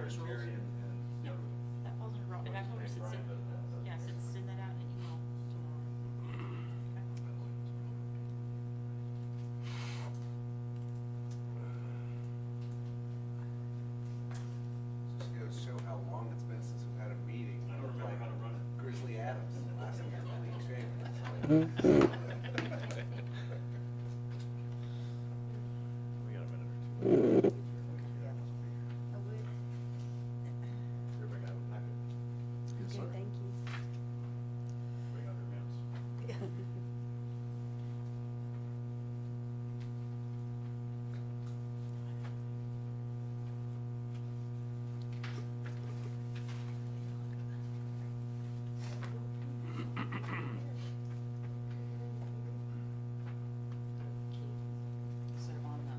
Robert's rules. Terry and Yep, that falls under Robert, and I told her, Brian send, does that, so. yeah, send that out in an email tomorrow. Just goes to show how long it's been since we've had a meeting. I don't remember how to run it. Grizzly Adams, last time we had a clean shave. We got a minute or two. Everybody got a packet? Okay, thank you. Bring out their minutes. So on the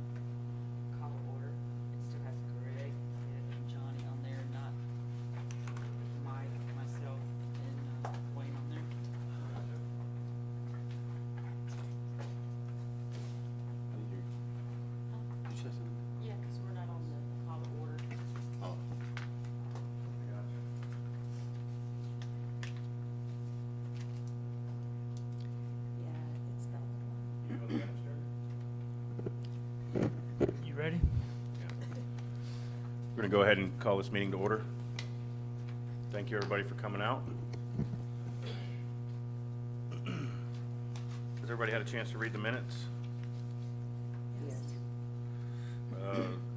call to order, it still has Greg and Johnny on there, not Mike, myself, and Wayne on there. Yeah, because we're not on the call to order. I gotcha. Yeah, it's the old one. You know the minutes, Terry? You ready? We're going to go ahead and call this meeting to order. Thank you, everybody, for coming out. Has everybody had a chance to read the minutes? Yes.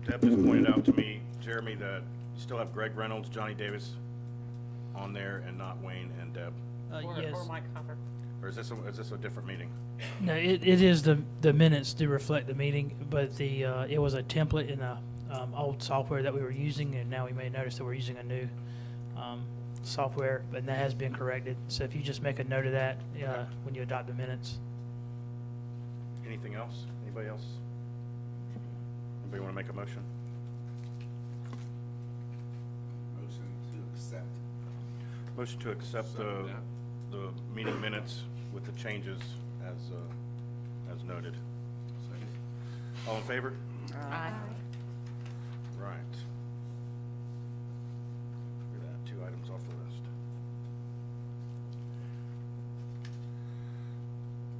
Deb just pointed out to me, Jeremy, that you still have Greg Reynolds, Johnny Davis on there, and not Wayne and Deb. Yes. Or Mike Hopper. Or is this a different meeting? No, it is the minutes do reflect the meeting, but it was a template in a old software that we were using, and now we may notice that we're using a new software, and that has been corrected. So if you just make a note of that when you adopt the minutes. Anything else? Anybody else? Anybody want to make a motion? Motion to accept. Motion to accept the meeting minutes with the changes as noted. All in favor? Aye. Right. Look at that, 2 items off the list.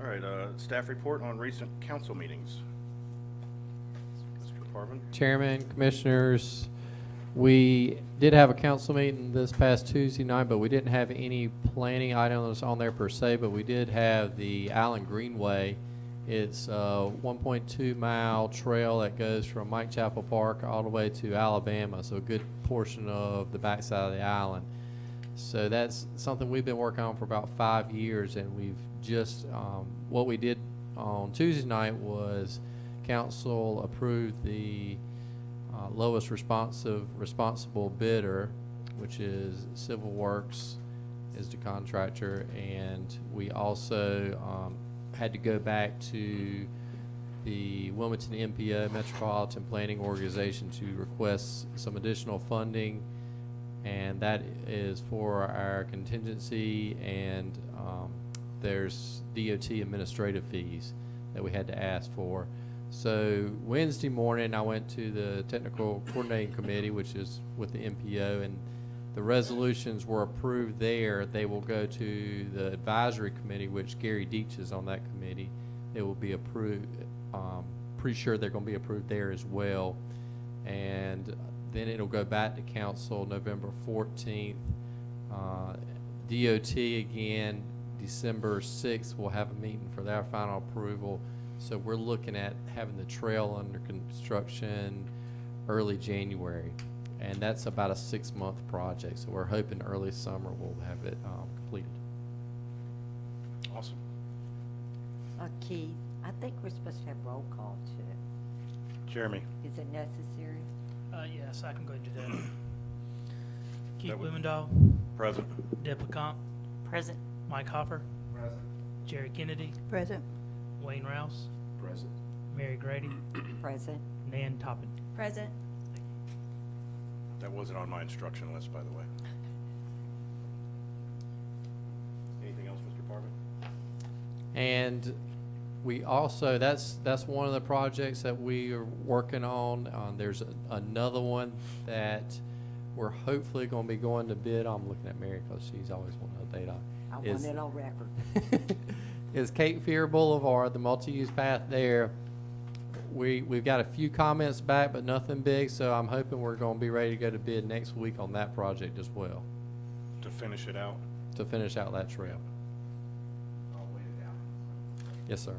All right, staff report on recent council meetings. Mr. Parvin? Chairman, Commissioners, we did have a council meeting this past Tuesday night, but we didn't have any planning items on there per se, but we did have the Allen Greenway. It's a 1.2 mile trail that goes from Mike Chapel Park all the way to Alabama, so a good portion of the backside of the island. So that's something we've been working on for about 5 years, and we've just, what we did on Tuesday night was council approved the lowest responsible bidder, which is Civil Works is the contractor, and we also had to go back to the Wilmington MPO, Metropolitan Planning Organization, to request some additional funding, and that is for our contingency, and there's DOT administrative fees that we had to ask for. So Wednesday morning, I went to the Technical Coordinating Committee, which is with the MPO, and the resolutions were approved there. They will go to the Advisory Committee, which Gary Deach is on that committee. They will be approved. Pretty sure they're going to be approved there as well. And then it'll go back to council November 14th. DOT again, December 6th, we'll have a meeting for their final approval. So we're looking at having the trail under construction early January. And that's about a 6-month project. So we're hoping early summer we'll have it completed. Awesome. Keith, I think we're supposed to have roll call too. Jeremy? Is it necessary? Yes, I can go ahead and do that. Keith That would- Blumendahl, Present. Deb LeCompte, Present. Mike Hopper, Present. Jerry Kennedy, Present. Wayne Rouse, Present. Mary Grady, Present. Nan Toppin. Present. That wasn't on my instruction list, by the way. Anything else, Mr. Parvin? And we also, that's one of the projects that we are working on. There's another one that we're hopefully gonna be going to bid, I'm looking at Mary because she's always wanting to update on. I want is- it on record. Is Cape Fear Boulevard, the multi-use path there. We've got a few comments back, but nothing big, so I'm hoping we're gonna be ready to go to bid next week on that project as well, To finish it out. to finish out that trail. I'll wait it out. Yes, sir.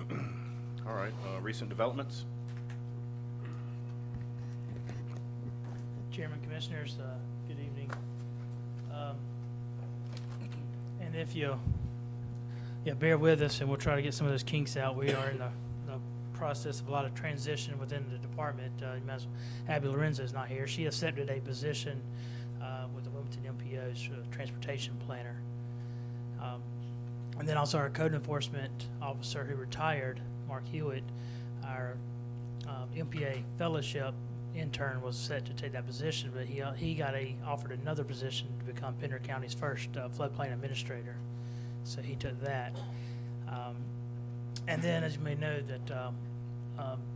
Okay. All right, recent developments? Chairman, Commissioners, good evening. And if you bear with us, and we'll try to get some of those kinks out. We are in the process of a lot of transition within the department. You might as well- Abby Lorenzo is not here. She accepted a position with the Wilmington MPO's transportation planner. And then also our code enforcement officer who retired, Mark Hewitt, our MPA fellowship intern, was set to take that position, but he got offered another position to become Pender County's first floodplain administrator. So he took that. And then, as you may know, that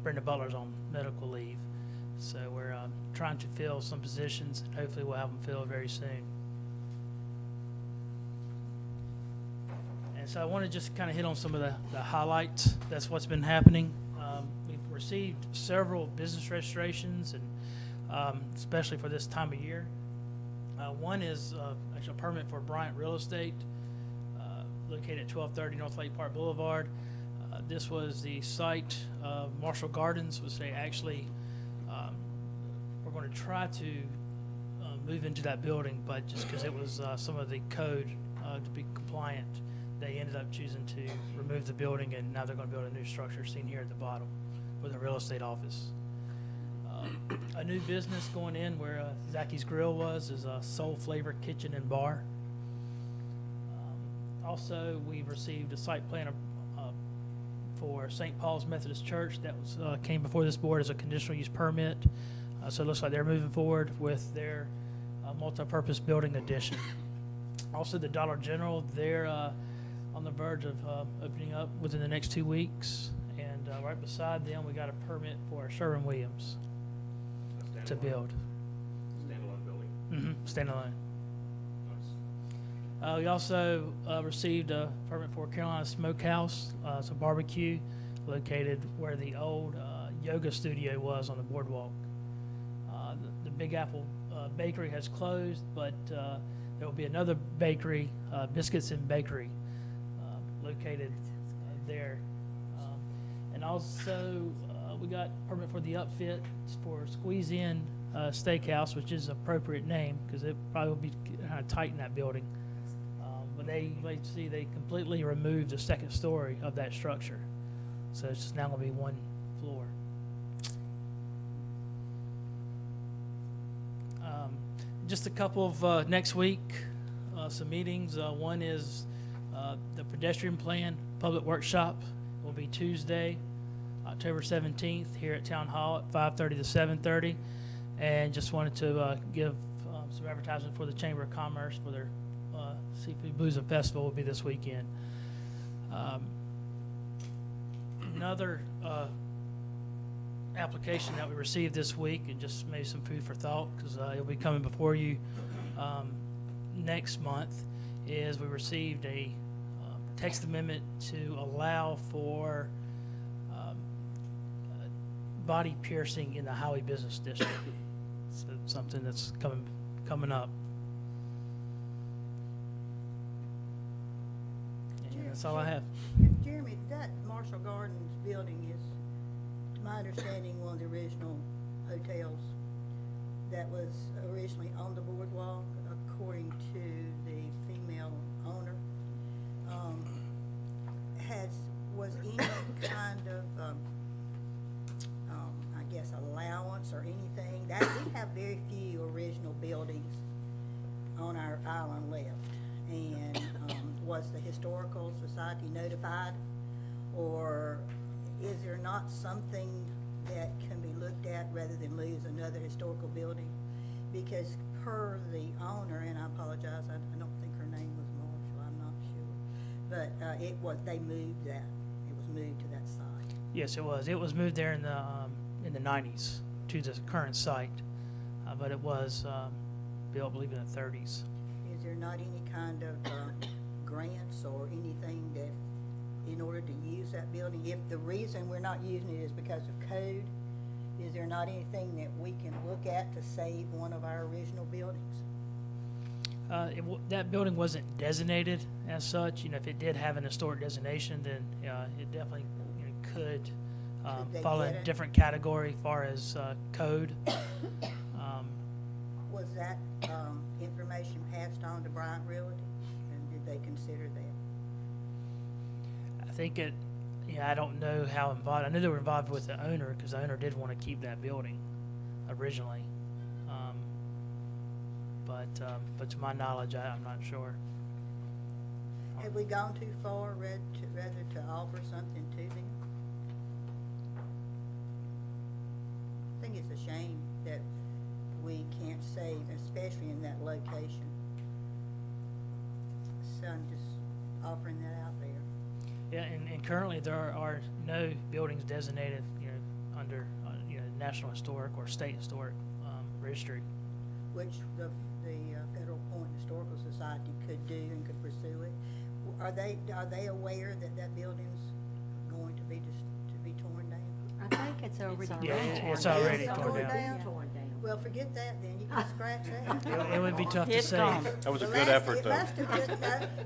Brenda Butler's on medical leave. So we're trying to fill some positions, and hopefully we'll have them filled very soon. And so I want to just kind of hit on some of the highlights. That's what's been happening. We've received several business registrations, and especially for this time of year. One is actually a permit for Bryant Real Estate, located at 1230 North Lake Park Boulevard. This was the site of Marshall Gardens, which they actually, we're going to try to move into that building, but just because it was some of the code to be compliant, they ended up choosing to remove the building, and now they're going to build a new structure seen here at the bottom with a real estate office. A new business going in where Zacky's Grill was is a Soul Flavor Kitchen and Bar. Also, we've received a site plan for St. Paul's Methodist Church that was came before this board as a conditional use permit. So it looks like they're moving forward with their multi-purpose building addition. Also, the Dollar General, they're on the verge of opening up within the next 2 weeks. And right beside them, we got a permit for Sherwin-Williams to build. Standalone building. Standalone. Nice. We also received a permit for Carolina Smokehouse. It's a barbecue located where the old yoga studio was on the boardwalk. The Big Apple Bakery has closed, but there will be another bakery, Biscuits and Bakery, located there. And also, we got permit for the upfit for Squeeze In Steakhouse, which is an appropriate name because it probably will be kind of tight in that building. But they completely removed the second story of that structure. So it's just now going to be one floor. Just a couple of next week, some meetings. One is the pedestrian plan public workshop will be Tuesday, October 17th here at Town Hall at 5:30 to 7:30. And just wanted to give some advertisement for the Chamber of Commerce for their Seafood Blues and Festival will be this weekend. Another application that we received this week, and just maybe some food for thought because it'll be coming before you next month, is we received a text amendment to allow for body piercing in the Howey Business District. So something that's coming up. And that's all I have. Jeremy, that Marshall Gardens building is, to my understanding, one of the original hotels that was originally on the boardwalk, according to the female owner. Was any kind of, I guess, allowance or anything? That we have very few original buildings on our island left. And was the Historical Society notified? Or is there not something that can be looked at rather than lose another historical building? Because per the owner, and I apologize, I don't think her name was Marshall, I'm not sure. But they moved that. It was moved to that site. Yes, it was. It was moved there in the 90s to the current site, but it was built, I believe, in the 30s. Is there not any kind of grants or anything that, in order to use that building, if the reason we're not using it is because of code, is there not anything that we can look at to save one of our original buildings? That building wasn't designated as such. You know, if it did have an historic designation, then it definitely could Could they fall in get a it? different category as far as code. Was that information passed on to Bryant Realty, and did they consider that? I think I don't know how involved. I knew they were involved with the owner because the owner did want to keep that building originally. But to my knowledge, I'm not sure. Have we gone too far rather to offer something to them? I think it's a shame that we can't save, especially in that location. So I'm just offering that out there. Yeah, and currently there are no buildings designated, under National Historic or State Historic Registry. Which the Federal Point Historical Society could do and could pursue it. Are they aware that that building's going to be torn down? I think it's already torn Yeah, down. it's already It's torn torn down. down? Torn down. Well, forget that then, you can scratch that. It would be tough to It's say. gone. That was a Well, good effort, It though. must have just,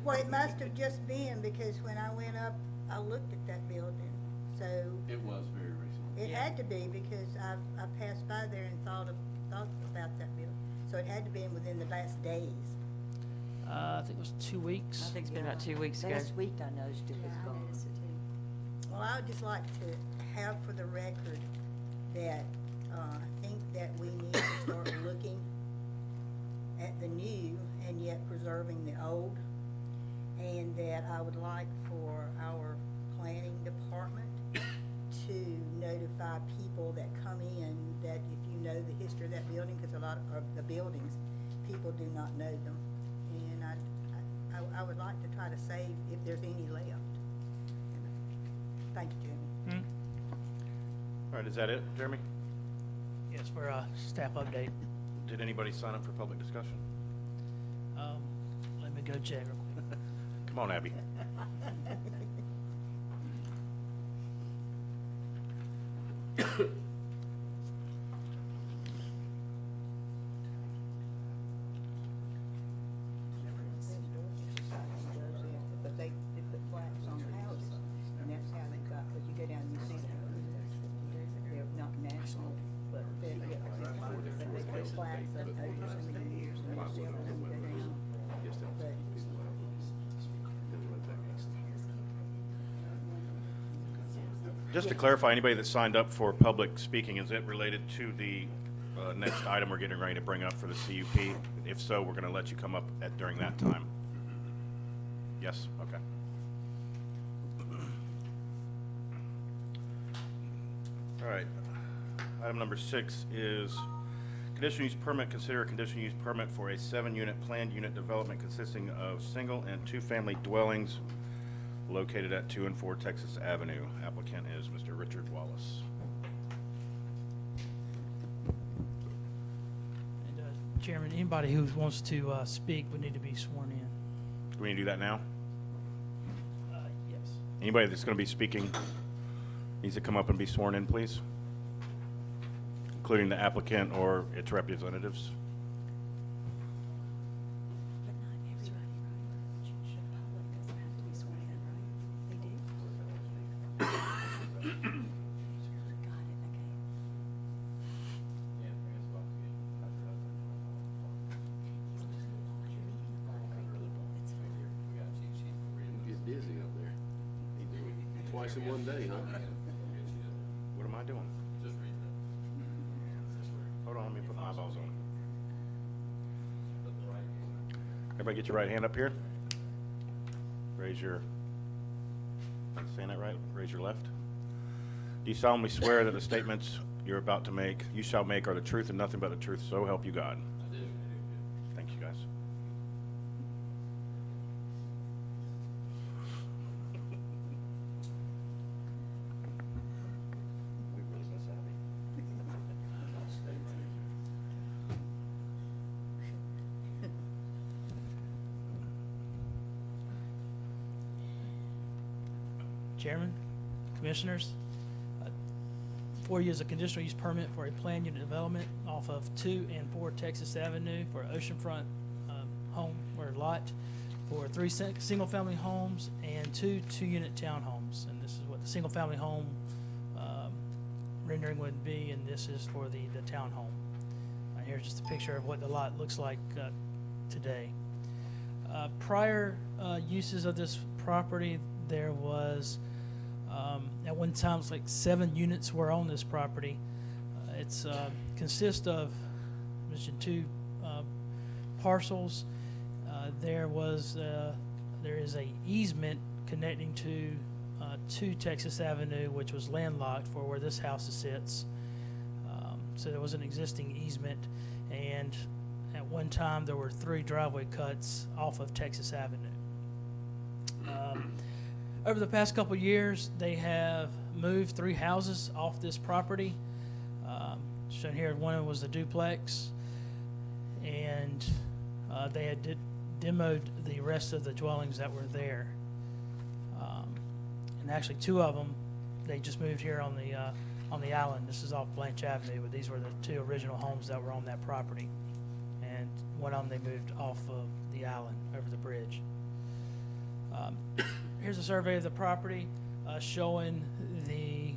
well, it must have just been, because when I went up, I looked at that building, so It was very recent. it had to be, because I passed by there and thought about that building. So it had to be within the last days. I think it was 2 weeks. I think it's been about 2 weeks ago. Last week I noticed it was gone. Well, I would just like to have for the record that, I think that we need to start looking at the new and yet preserving the old. And that I would like for our planning department to notify people that come in that if you know the history of that building, because a lot of the buildings, people do not know them. And I would like to try to save if there's any left. Thank you, Jimmy. All right, is that it, Jeremy? Yes, for a staff update. Did anybody sign up for public discussion? Let me go check real quick. Come on, Abby. But they put plaques on houses, and that's how they got, but you go down and you see them. They're not national, but federal, but they put plaques up over so many years, and they still don't go down. But Just to clarify, anybody that signed up for public speaking, is it related to the next item we're getting ready to bring up for the CUP? If so, we're going to let you come up during that time. Yes? Okay. All right. Item number 6 is conditional use permit. Consider a conditional use permit for a 7-unit planned unit development consisting of single and two-family dwellings located at 2 and 4 Texas Avenue. Applicant is Mr. Richard Wallace. And, Chairman, anybody who wants to speak would need to be sworn in. Do we need to do that now? Yes. Anybody that's going to be speaking needs to come up and be sworn in, please, including the applicant or its representatives. But not everybody, right? The public doesn't have to be sworn in, right? They do? Got it, okay. Get busy up there. Twice in one day, huh? What am I doing? Hold on, let me put my eyeballs on. Everybody get your right hand up here. Raise your, am I saying that right? Raise your left. Do you solemnly swear that the statements you're about to make, you shall make, are the truth and nothing but the truth, so help you God? I do. Thank you, guys. Chairman, Commissioners. For you is a conditional use permit for a planned unit development off of 2 and 4 Texas Avenue for oceanfront home or lot for 3 single-family homes and 2 two-unit townhomes. And this is what the single-family home rendering would be, and this is for the townhome. Here's just a picture of what the lot looks like today. Prior uses of this property, there was at one time it's like 7 units were on this property. It's consists of mentioned 2 parcels. There is a easement connecting to 2 Texas Avenue, which was landlocked for where this house sits. So there was an existing easement, and at one time there were 3 driveway cuts off of Texas Avenue. Over the past couple of years, they have moved 3 houses off this property. Shown here, one was a duplex, and they had demoed the rest of the dwellings that were there. And actually, 2 of them, they just moved here on the island. This is off Blanche Avenue, but these were the 2 original homes that were on that property. And one of them they moved off of the island over the bridge. Here's a survey of the property showing the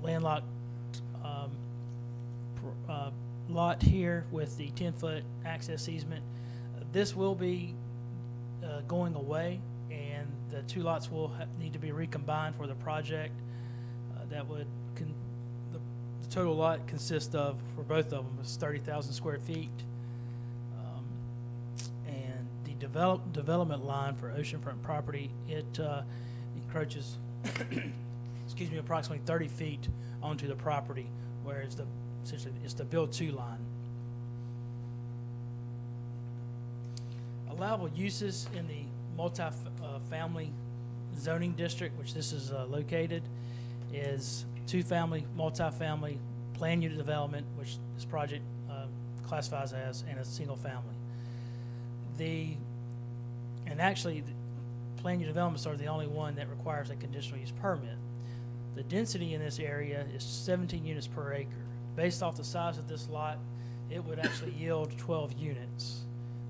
landlocked lot here with the 10-foot access easement. This will be going away, and the 2 lots will need to be recombined for the project. That would the total lot consists of, for both of them, is 30,000 square feet. And the development line for oceanfront property, it encroaches excuse me, approximately 30 feet onto the property, whereas essentially it's the build-to line. Allowable uses in the multi-family zoning district, which this is located, is 2-family, multi-family, planned unit development, which this project classifies as, and a single family. And actually, the planned unit developments are the only one that requires a conditional use permit. The density in this area is 17 units per acre. Based off the size of this lot, it would actually yield 12 units.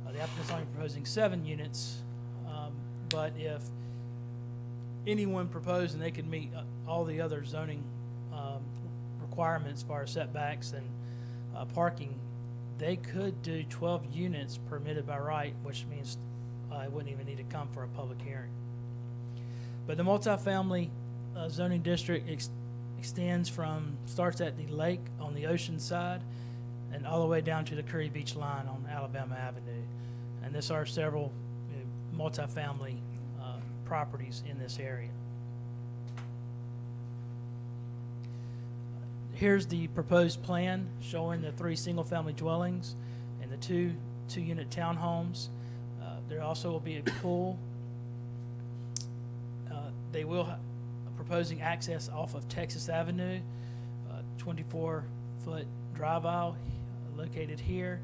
The applicant's only proposing 7 units, but if anyone proposed and they could meet all the other zoning requirements as far as setbacks and parking, they could do 12 units permitted by right, which means it wouldn't even need to come for a public hearing. But the multifamily zoning district starts at the lake on the ocean side and all the way down to the Curry Beach line on Alabama Avenue. And there are several multifamily properties in this area. Here's the proposed plan showing the 3 single-family dwellings and the 2 two-unit townhomes. There also will be a pool. They will proposing access off of Texas Avenue, 24-foot drive aisle located here.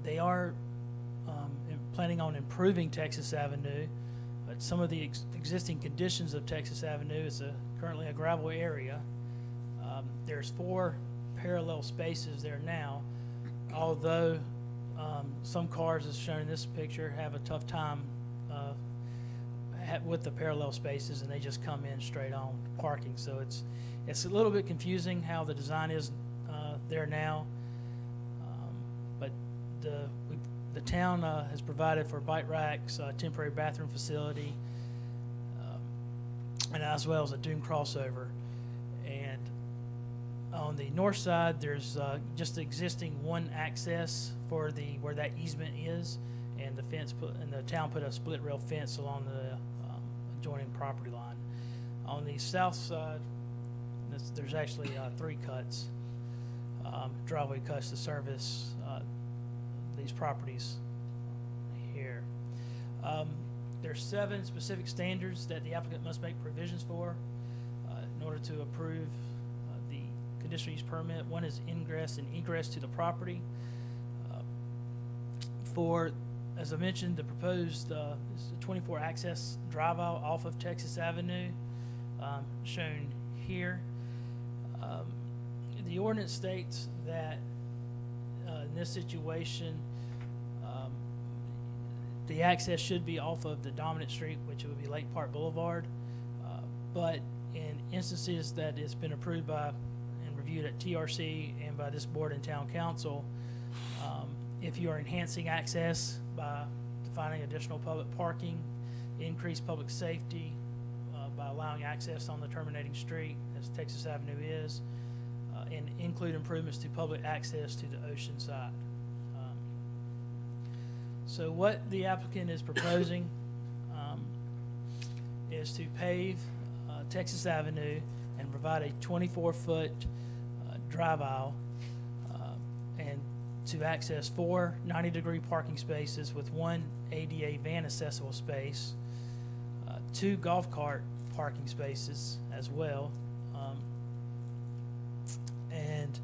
They are planning on improving Texas Avenue, but some of the existing conditions of Texas Avenue is currently a gravel area. There's 4 parallel spaces there now, although some cars, as shown in this picture, have a tough time with the parallel spaces, and they just come in straight on parking. So it's a little bit confusing how the design is there now, but the town has provided for bike racks, temporary bathroom facility, and as well as a dune crossover. And on the north side, there's just the existing one access for where that easement is, and the town put a split rail fence along the adjoining property line. On the south side, there's actually 3 cuts, driveway cuts to service these properties here. There's 7 specific standards that the applicant must make provisions for in order to approve the conditional use permit. One is ingress and egress to the property. As I mentioned, the proposed proposed, is a 24 access drive aisle off of Texas Avenue, shown here. The ordinance states that in this situation, the access should be off of the dominant street, which would be Lake Park Boulevard. But in instances that it's been approved by and reviewed at TRC and by this board and town council, if you are enhancing access by defining additional public parking, increase public safety by allowing access on the terminating street, as Texas Avenue is, and include improvements to public access to the ocean side. So what the applicant is proposing is to pave Texas Avenue and provide a 24-foot drive aisle and to access 4 90-degree parking spaces with 1 ADA van accessible space, 2 golf cart parking spaces as well, and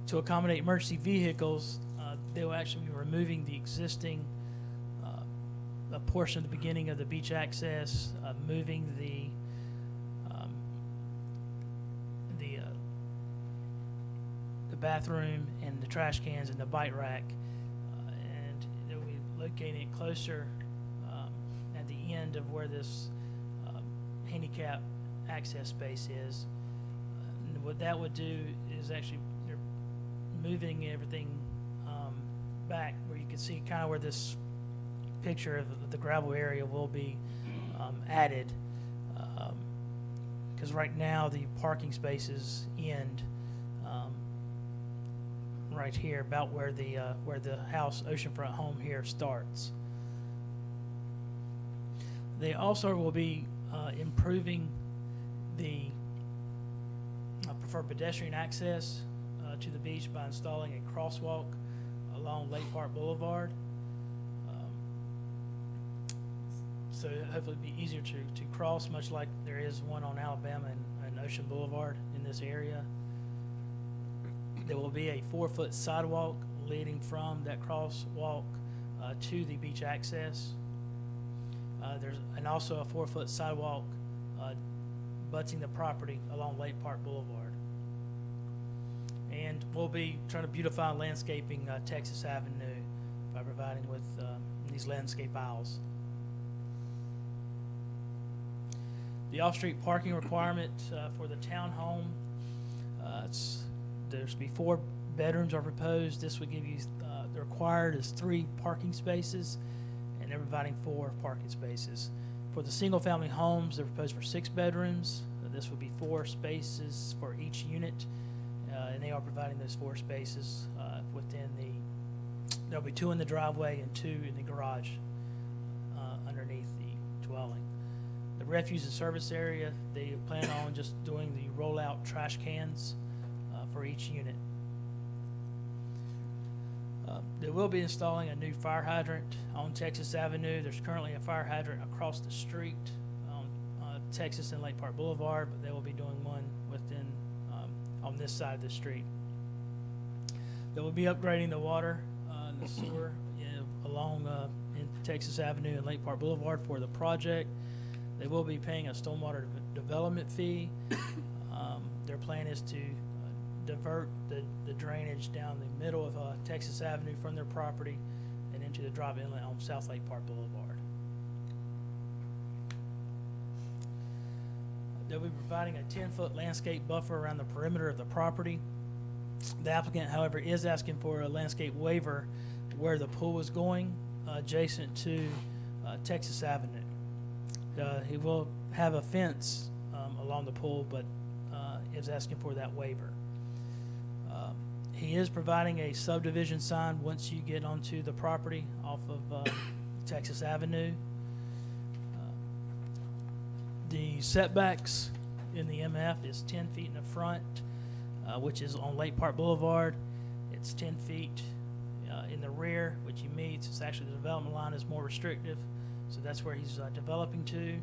to accommodate emergency vehicles, they will actually be removing the existing a portion of the beginning of the beach access, moving the bathroom and the trash cans and the bike rack, and they'll be locating it closer at the end of where this handicap access space is. And what that would do is actually they're moving everything back where you can see kind of where this picture of the gravel area will be added, because right now the parking spaces end right here, about where the house oceanfront home here starts. They also will be improving the preferred pedestrian access to the beach by installing a crosswalk along Lake Park Boulevard. So hopefully it'll be easier to cross, much like there is one on Alabama and Ocean Boulevard in this area. There will be a 4-foot sidewalk leading from that crosswalk to the beach access. There's also a 4-foot sidewalk butting the property along Lake Park Boulevard. And we'll be trying to beautify landscaping Texas Avenue by providing with these landscape aisles. The off-street parking requirement for the townhome, there's be 4 bedrooms are proposed. This would give you, the required is 3 parking spaces, and they're providing 4 parking spaces. For the single-family homes, they're proposed for 6 bedrooms. This would be 4 spaces for each unit, and they are providing those 4 spaces within there'll be 2 in the driveway and 2 in the garage underneath the dwelling. The refuse and service area, they plan on just doing the rollout trash cans for each unit. They will be installing a new fire hydrant on Texas Avenue. There's currently a fire hydrant across the street on Texas and Lake Park Boulevard, but they will be doing one within on this side of the street. They will be upgrading the water and the sewer along in Texas Avenue and Lake Park Boulevard for the project. They will be paying a stormwater development fee. Their plan is to divert the drainage down the middle of Texas Avenue from their property and into the drop inlet on South Lake Park Boulevard. They'll be providing a 10-foot landscape buffer around the perimeter of the property. The applicant, however, is asking for a landscape waiver where the pool is going, adjacent to Texas Avenue. He will have a fence along the pool, but is asking for that waiver. He is providing a subdivision sign once you get onto the property off of Texas Avenue. The setbacks in the MF is 10 feet in the front, which is on Lake Park Boulevard. It's 10 feet in the rear, which he meets. It's actually the development line is more restrictive, so that's where he's developing to.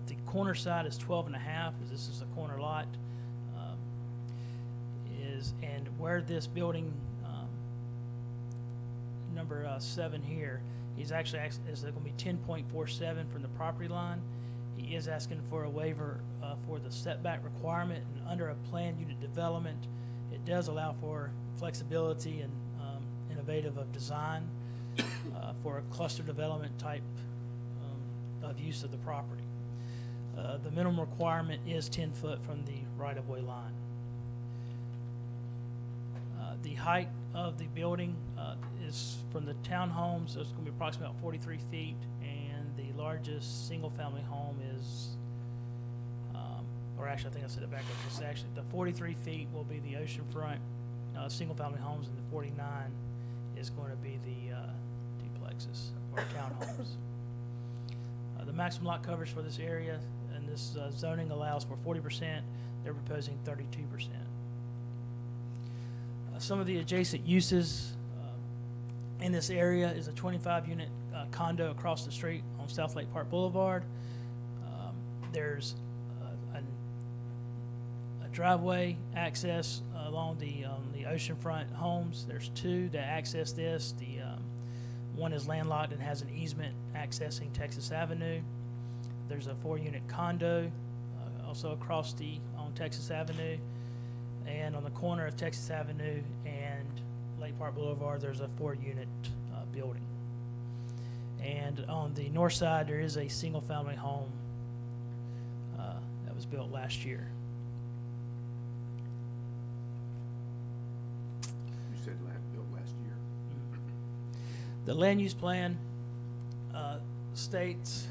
The corner side is 12.5, as this is a corner lot. And where this building number 7 here He's actually is going to be 10.47 from the property line. He is asking for a waiver for the setback requirement, and under a planned unit development, it does allow for flexibility and innovative of design for a cluster development type of use of the property. The minimum requirement is 10 foot from the right-of-way line. The height of the building is from the townhomes, so it's going to be approximately about 43 feet, and the largest single-family home is, or actually, I think I said it backwards. It's actually, the 43 feet will be the oceanfront single-family homes, and the 49 is going to be the duplexes or townhomes. The maximum lot coverage for this area and this zoning allows for 40%. They're proposing 32%. Some of the adjacent uses in this area is a 25-unit condo across the street on South Lake Park Boulevard. There's a driveway access along the oceanfront homes. There's two that access this. The one is landlocked and has an easement accessing Texas Avenue. There's a 4-unit condo also across on Texas Avenue. And on the corner of Texas Avenue and Lake Park Boulevard, there's a 4-unit building. And on the north side, there is a single-family home that was built last year. You said built last year. The land use plan states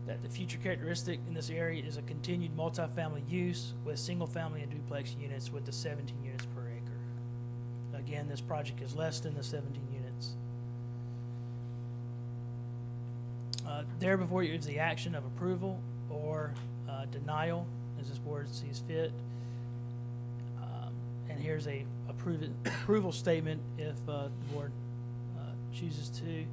that the future characteristic in this area is a continued multifamily use with single-family and duplex units with the 17 units per acre. Again, this project is less than the 17 units. There before you is the action of approval or denial, as this board sees fit. And here's a approval statement if the board chooses to,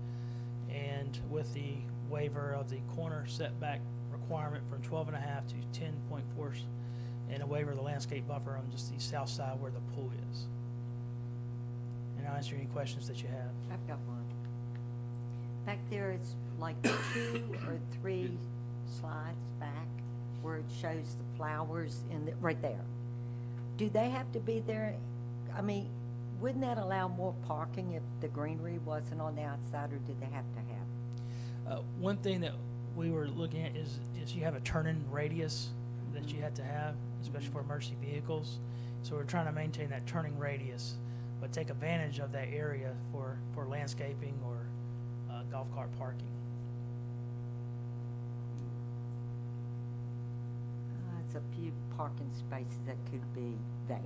and with the waiver of the corner setback requirement from 12.5 to 10.4, and a waiver of the landscape buffer on just the south side where the pool is. And I'll answer any questions that you have. I've got one. Back there, it's like 2 or 3 slides back where it shows the flowers right there. Do they have to be there? I mean, wouldn't that allow more parking if the greenery wasn't on the outside, or did they have to have? One thing that we were looking at is you have a turn-in radius that you have to have, especially for emergency vehicles. So we're trying to maintain that turning radius, but take advantage of that area for landscaping or golf cart parking. It's a few parking spaces that could be there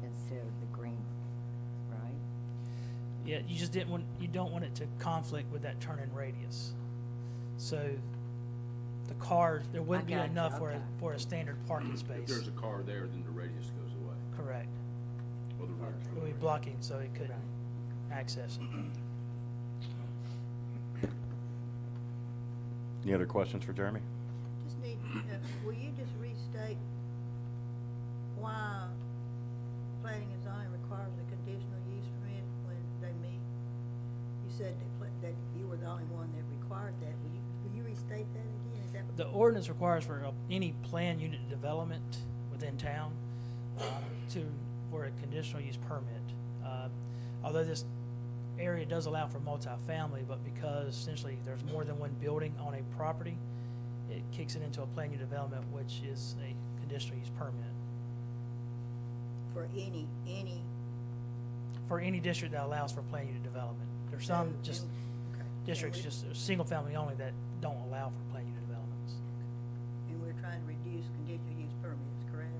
instead of the greenery, right? Yeah, you just you don't want it to conflict with that turn-in radius. So the car, there wouldn't be I got you, enough okay. for a standard parking If space. there's a car there, then the radius goes away. Correct. Well, the rear It would be blocking, so it couldn't access it. Any other questions for Jeremy? Just need, will you just restate why planning and zoning requires a conditional use permit when they meet? You said that you were the only one that required that. Will you restate that again? Is that? The ordinance requires for any planned unit development within town for a conditional use permit. Although this area does allow for multifamily, but because essentially there's more than one building on a property, it kicks it into a planned unit development, which is a conditional use permit. For any. For any district that allows for planned unit development. There's some just Okay. districts, And just single family only, that don't allow for planned unit developments. And we're trying to reduce conditional use permits, correct?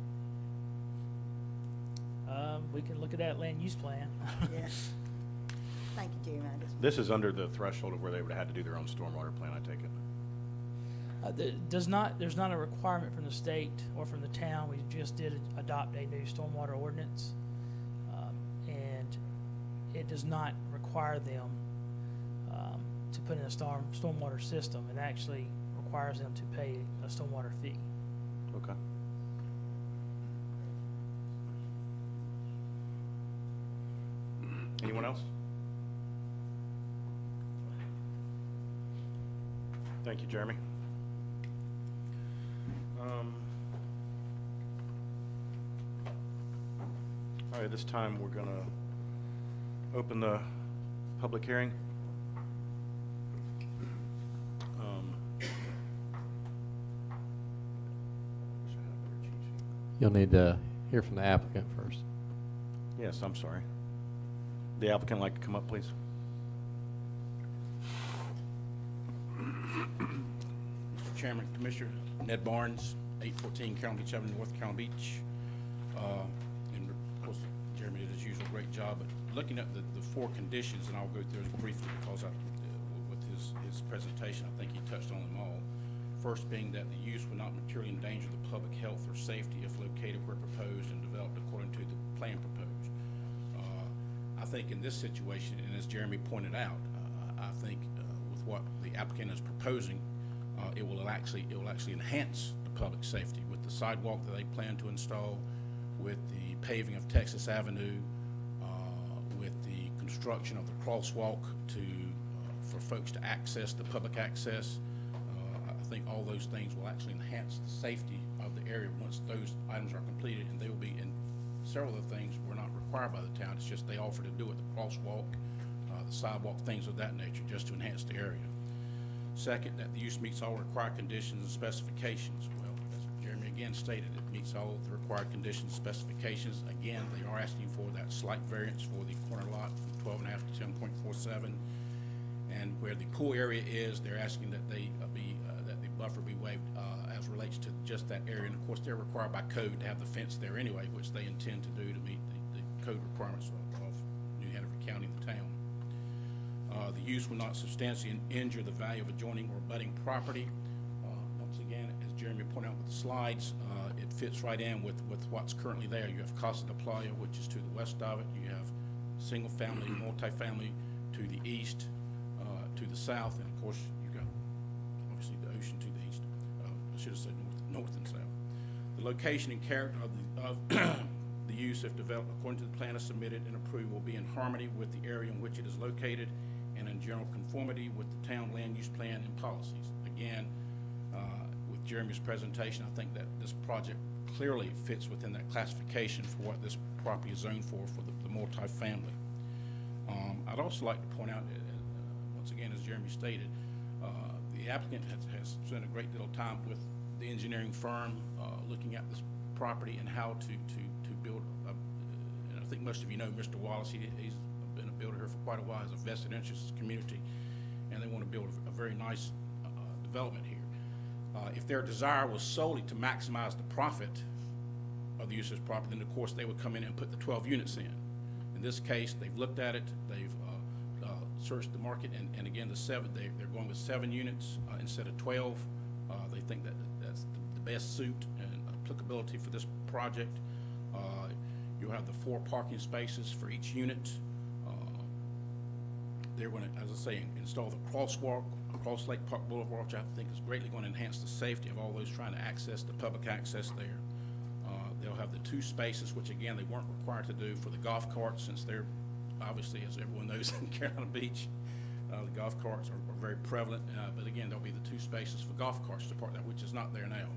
We can look at that land use plan. Yeah. Thank you, Jeremy. I just. This is under the threshold of where they would have had to do their own stormwater plan, I take it. There's not a requirement from the state or from the town. We just did adopt a new stormwater ordinance, and it does not require them to put in a stormwater system. It actually requires them to pay a stormwater fee. Okay. Anyone else? Thank you, Jeremy. All right, this time we're going to open the public hearing. You'll need to hear from the applicant first. Yes, I'm sorry. The applicant like to come up, please? Mr. Chairman, Commissioner, Ned Barnes, 814 Carroll Beach Avenue, North Carroll Beach. And of course, Jeremy did his usual great job, but looking at the four conditions, and I'll go through it briefly because with his presentation, I think he touched on them all. First being that the use will not materially endanger the public health or safety if located where proposed and developed according to the plan proposed. I think in this situation, and as Jeremy pointed out, I think with what the applicant is proposing, it will actually enhance the public safety with the sidewalk that they plan to install, with the paving of Texas Avenue, with the construction of the crosswalk for folks to access the public access. I think all those things will actually enhance the safety of the area once those items are completed, and they will be in several of the things were not required by the town. It's just they offer to do it, the crosswalk, the sidewalk, things of that nature, just to enhance the area. Second, that the use meets all required conditions and specifications. Well, as Jeremy again stated, it meets all the required conditions and specifications. Again, they are asking for that slight variance for the corner lot from 12.5 to 10.47. And where the pool area is, they're asking that that the buffer be waived as relates to just that area. And of course, they're required by code to have the fence there anyway, which they intend to do to meet the code requirements of New Hanover County and the town. The use will not substantially injure the value of adjoining or abutting property. Once again, as Jeremy pointed out with the slides, it fits right in with what's currently there. You have Casa de Playa, which is to the west of it. You have single-family, multifamily to the east, to the south, and of course, you've got obviously the ocean to the east. I should have said north and south. The location and character of the use, if developed according to the plan as submitted and approved, will be in harmony with the area in which it is located and in general conformity with the town land use plan and policies. Again, with Jeremy's presentation, I think that this project clearly fits within that classification for what this property is zoned for the multifamily. I'd also like to point out, once again, as Jeremy stated, the applicant has spent a great deal of time with the engineering firm looking at this property and how to build and I think most of you know Mr. Wallace. He's been a builder here for quite a while, has a vested interest in this community, and they want to build a very nice development here. If their desire was solely to maximize the profit of the use of this property, then of course they would come in and put the 12 units in. In this case, they've looked at it, they've searched the market, and again, they're going with 7 units instead of 12. They think that's the best suit and applicability for this project. You'll have the 4 parking spaces for each unit. They're going to, as I say, install the crosswalk across Lake Park Boulevard, which I think is greatly going to enhance the safety of all those trying to access the public access there. They'll have the 2 spaces, which again, they weren't required to do for the golf carts, since they're obviously, as everyone knows, in Carolina Beach, the golf carts are very prevalent. But again, there'll be the 2 spaces for golf carts to park there, which is not there now.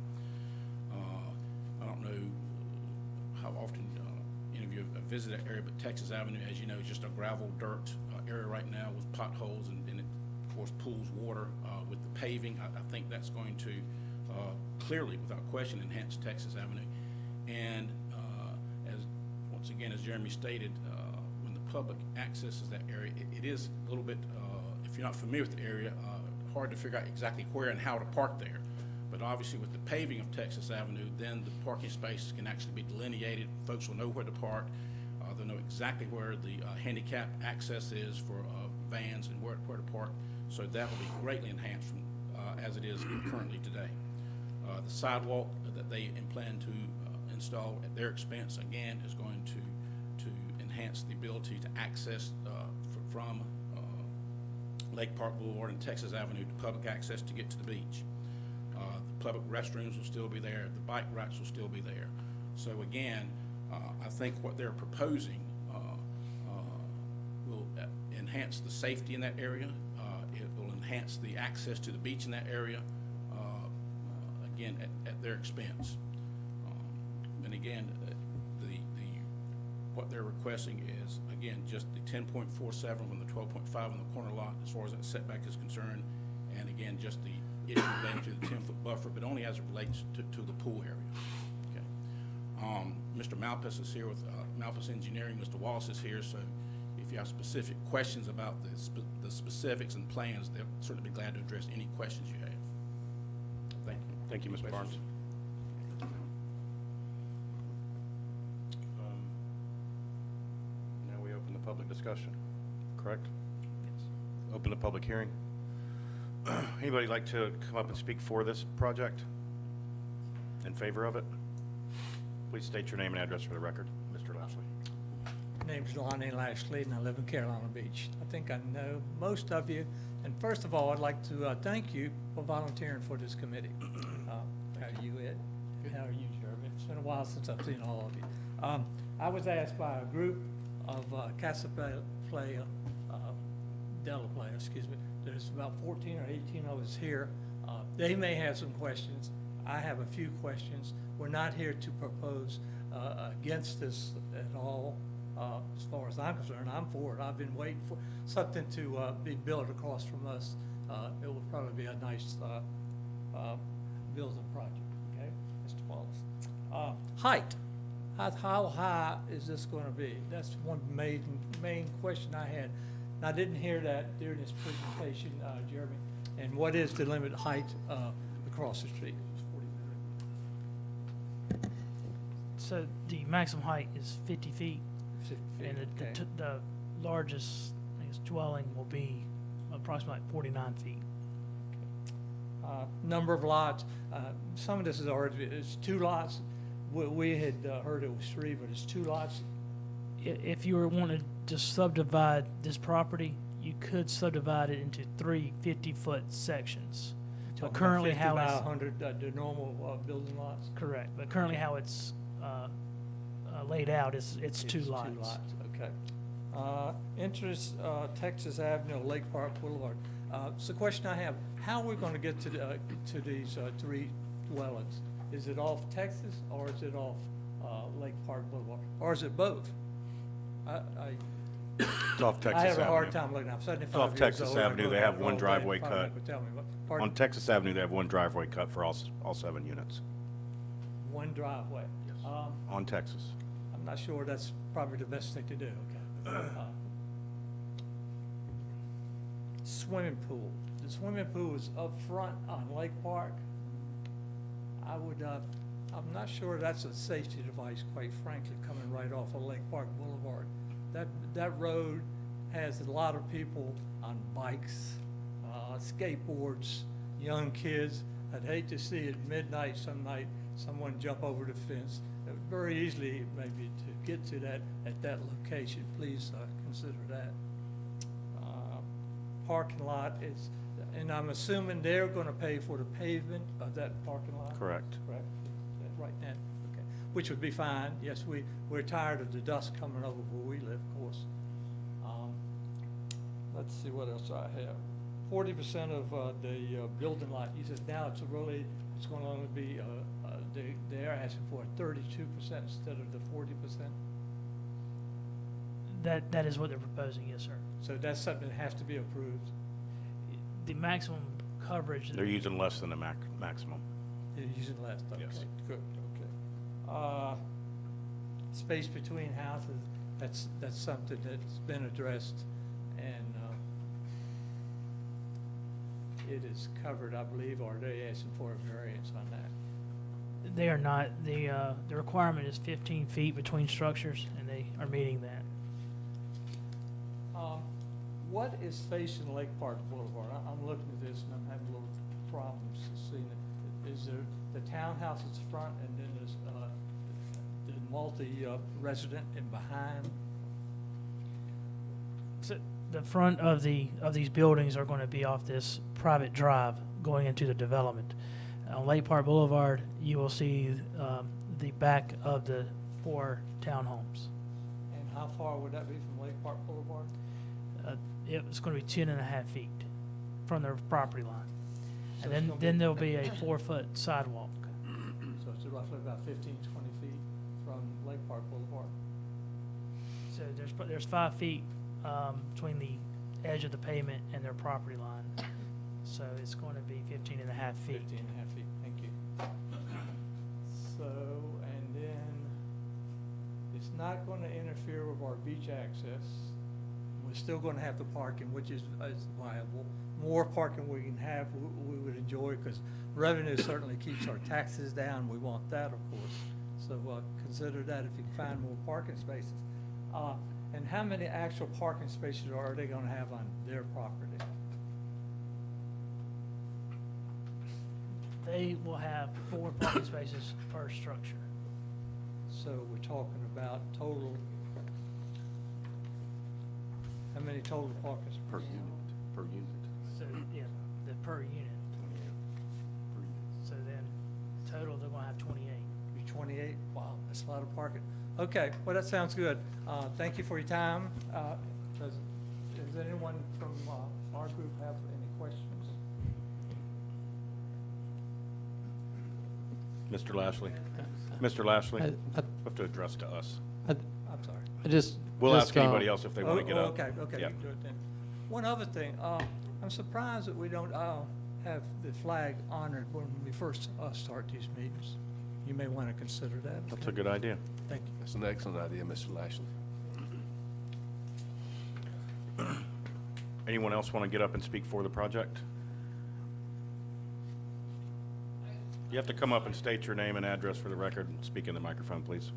I don't know how often any of you have visited that area, but Texas Avenue, as you know, is just a gravel dirt area right now with potholes, and it, of course, pools water. With the paving, I think that's going to clearly, without question, enhance Texas Avenue. And once again, as Jeremy stated, when the public accesses that area, it is a little bit, if you're not familiar with the area, hard to figure out exactly where and how to park there. But obviously, with the paving of Texas Avenue, then the parking spaces can actually be delineated. Folks will know where to park. They'll know exactly where the handicap access is for vans and where to park. So that will be greatly enhanced from as it is currently today. The sidewalk that they plan to install at their expense, again, is going to enhance the ability to access from Lake Park Boulevard and Texas Avenue to public access to get to the beach. The public restrooms will still be there. The bike racks will still be there. So again, I think what they're proposing will enhance the safety in that area. It will enhance the access to the beach in that area, again, at their expense. And again, what they're requesting is, again, just the 10.47 from the 12.5 on the corner lot as far as that setback is concerned, and again, just the issue relating to the 10-foot buffer, but only as it relates to the pool area. Okay. Mr. Malpas is here with Malpas Engineering. Mr. Wallace is here, so if you have specific questions about the specifics and plans, they'll certainly be glad to address any questions you have. Thank you. Thank you, Mr. Barnes. Now we open the public discussion, correct? Open the public hearing. Anybody like to come up and speak for this project? In favor of it? Please state your name and address for the record. Mr. Lashley. Name's Lonnie Lashley, and I live in Carolina Beach. I think I know most of you. And first of all, I'd like to thank you for volunteering for this committee. How are you, Ed? How are you, Jeremy? It's been a while since I've seen all of you. I was asked by a group of Casa Playa, Dela Playa, excuse me. There's about 14 or 18 of us here. They may have some questions. I have a few questions. We're not here to propose against this at all. As far as I'm concerned, I'm for it. I've been waiting for something to be built across from us. It will probably be a nice building project, okay, Mr. Wallace. Height. How high is this going to be? That's one main question I had. And I didn't hear that during this presentation, Jeremy. And what is the limit height across the street? So the maximum height is 50 feet, 50 feet, and okay. the largest, I guess, dwelling will be approximately 49 feet. Number of lots, some of this is already, it's 2 lots. We had heard it was 3, but it's 2 lots. If you were wanting to subdivide this property, you could subdivide it into 3 50-foot sections. But currently how 50 by it's 100, the normal building lots? correct, but currently how it's laid out is it's 2 lots. 2 lots, okay. Interest, Texas Avenue, Lake Park Boulevard. So the question I have, how are we going to get to these 3 dwellings? Is it off Texas or is it off Lake Park Boulevard? Or is it both? It's off Texas Avenue. I have a hard time looking. I'm 75 It's off years Texas old. I Avenue. go They that have one road, driveway probably cut. would tell me what- pardon? On Texas Avenue, they have one driveway cut for all 7 units. One driveway. Yes. On Texas. I'm not sure that's probably the best thing to do, okay. Swimming pool. The swimming pool is up front on Lake Park. I would, I'm not sure that's a safety device, quite frankly, coming right off of Lake Park Boulevard. That road has a lot of people on bikes, skateboards, young kids. I'd hate to see at midnight some night, someone jump over the fence. Very easily, maybe, to get to that at that location. Please consider that. Parking lot is, and I'm assuming they're going to pay for the pavement of that parking lot? Correct. Correct. Right now, okay. Which would be fine. Yes, we're tired of the dust coming over where we live, of course. Let's see what else I have. 40% of the building lot, you said now it's going to only be, they're asking for 32% instead of the 40%? That is what they're proposing, yes, sir. So that's something that has to be approved. The maximum coverage. They're using less than the maximum. They're using less, okay, Yes. good, okay. Space between houses, that's something that's been addressed, and it is covered, I believe, or are they asking for a variance on that? They are not. The requirement is 15 feet between structures, and they are meeting that. What is facing Lake Park Boulevard? I'm looking at this and I'm having little problems seeing it. Is there the townhouses front and then there's the multi-resident in behind? So the front of these buildings are going to be off this private drive going into the development. On Lake Park Boulevard, you will see the back of the 4 townhomes. And how far would that be from Lake Park Boulevard? It's going to be 10.5 feet. from their property line. So And it's gonna then be- there'll be a 4-foot sidewalk. So it's roughly about 15, 20 feet from Lake Park Boulevard. So there's 5 feet between the edge of the pavement and their property line. So it's going to be 15 and a half feet. 15 and a half feet, thank you. So, and then it's not going to interfere with our beach access. We're still going to have the parking, which is viable. More parking we can have, we would enjoy, because revenue certainly keeps our taxes down. We want that, of course. So consider that if you can find more parking spaces. And how many actual parking spaces are they going to have on their property? They will have 4 parking spaces per structure. So we're talking about total, how many total parking spaces? Per unit. So, yeah, the per unit. So then, total, they're gonna have 28. Be 28? Wow, that's a lot of parking. Okay, well, that sounds good. Thank you for your time. Does anyone from our group have any questions? Mr. Lashley? Mr. Lashley, I- you have to address to us. I'm sorry. I just. We'll just, ask anybody else if they want to get up. Okay, Yeah. you can do it then. One other thing, I'm surprised that we don't have the flag honored when we first start these meetings. You may want to consider that. That's a good idea. Thank you. That's an excellent idea, Mr. Lashley. Anyone else want to get up and speak for the project? You have to come up and state your name and address for the record and speak in the microphone, please.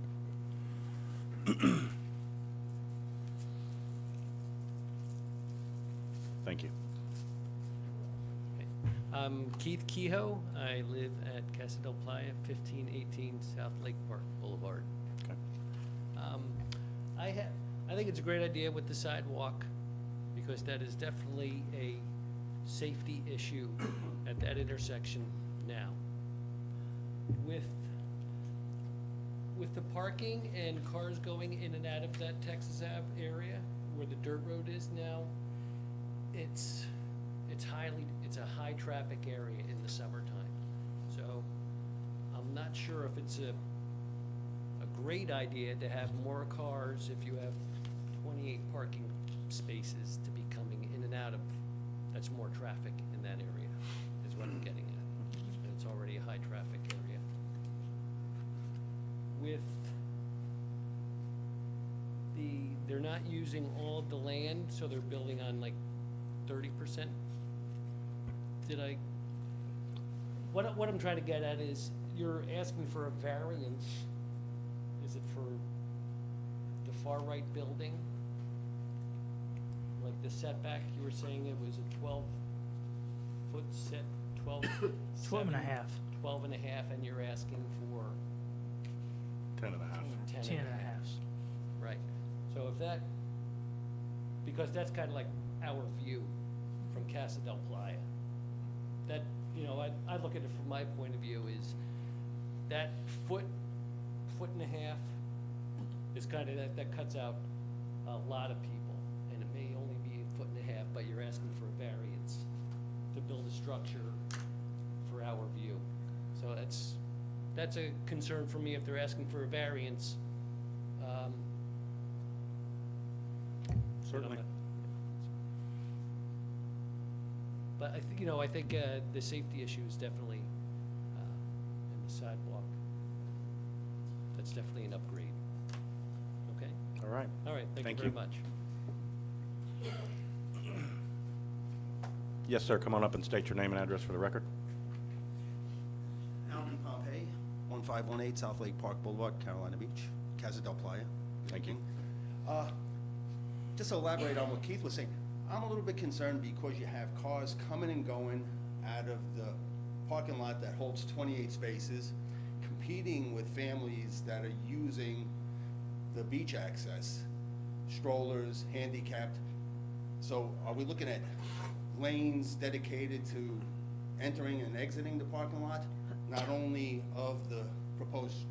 Thank you. I'm Keith Kehoe. I live at Casa del Playa, 1518 South Lake Park Boulevard. Okay. I think it's a great idea with the sidewalk, because that is definitely a safety issue at that intersection now. With the parking and cars going in and out of that Texas Ave area where the dirt road is now, it's a high traffic area in the summertime. So I'm not sure if it's a great idea to have more cars if you have 28 parking spaces to be coming in and out of. That's more traffic in that area, is what I'm getting at. And it's already a high traffic area. They're not using all of the land, so they're building on like 30%. What I'm trying to get at is, you're asking for a variance. Is it for the far right building? Like the setback, you were saying it was a 12-foot set, 12. 12 and a half. 12 and a half, and you're asking for 10 and a half. 10 and a half. Right. So if that, because that's kind of like our view from Casa del Playa. That, I look at it from my point of view is that foot and a half is kind of, that cuts out a lot of people. And it may only be a foot and a half, but you're asking for a variance to build a structure for our view. So that's a concern for me if they're asking for a variance. Certainly. But I think the safety issue is definitely, and the sidewalk, that's definitely an upgrade. Okay? All right. All right, thank Thank you very you. much. Yes, sir. Come on up and state your name and address for the record. Alvin Pompey, 1518 South Lake Park Boulevard, Carolina Beach, Casa del Playa. Good Thank you. evening. Just to elaborate on what Keith was saying, I'm a little bit concerned because you have cars coming and going out of the parking lot that holds 28 spaces, competing with families that are using the beach access, strollers, handicapped. So are we looking at lanes dedicated to entering and exiting the parking lot, not only of the proposed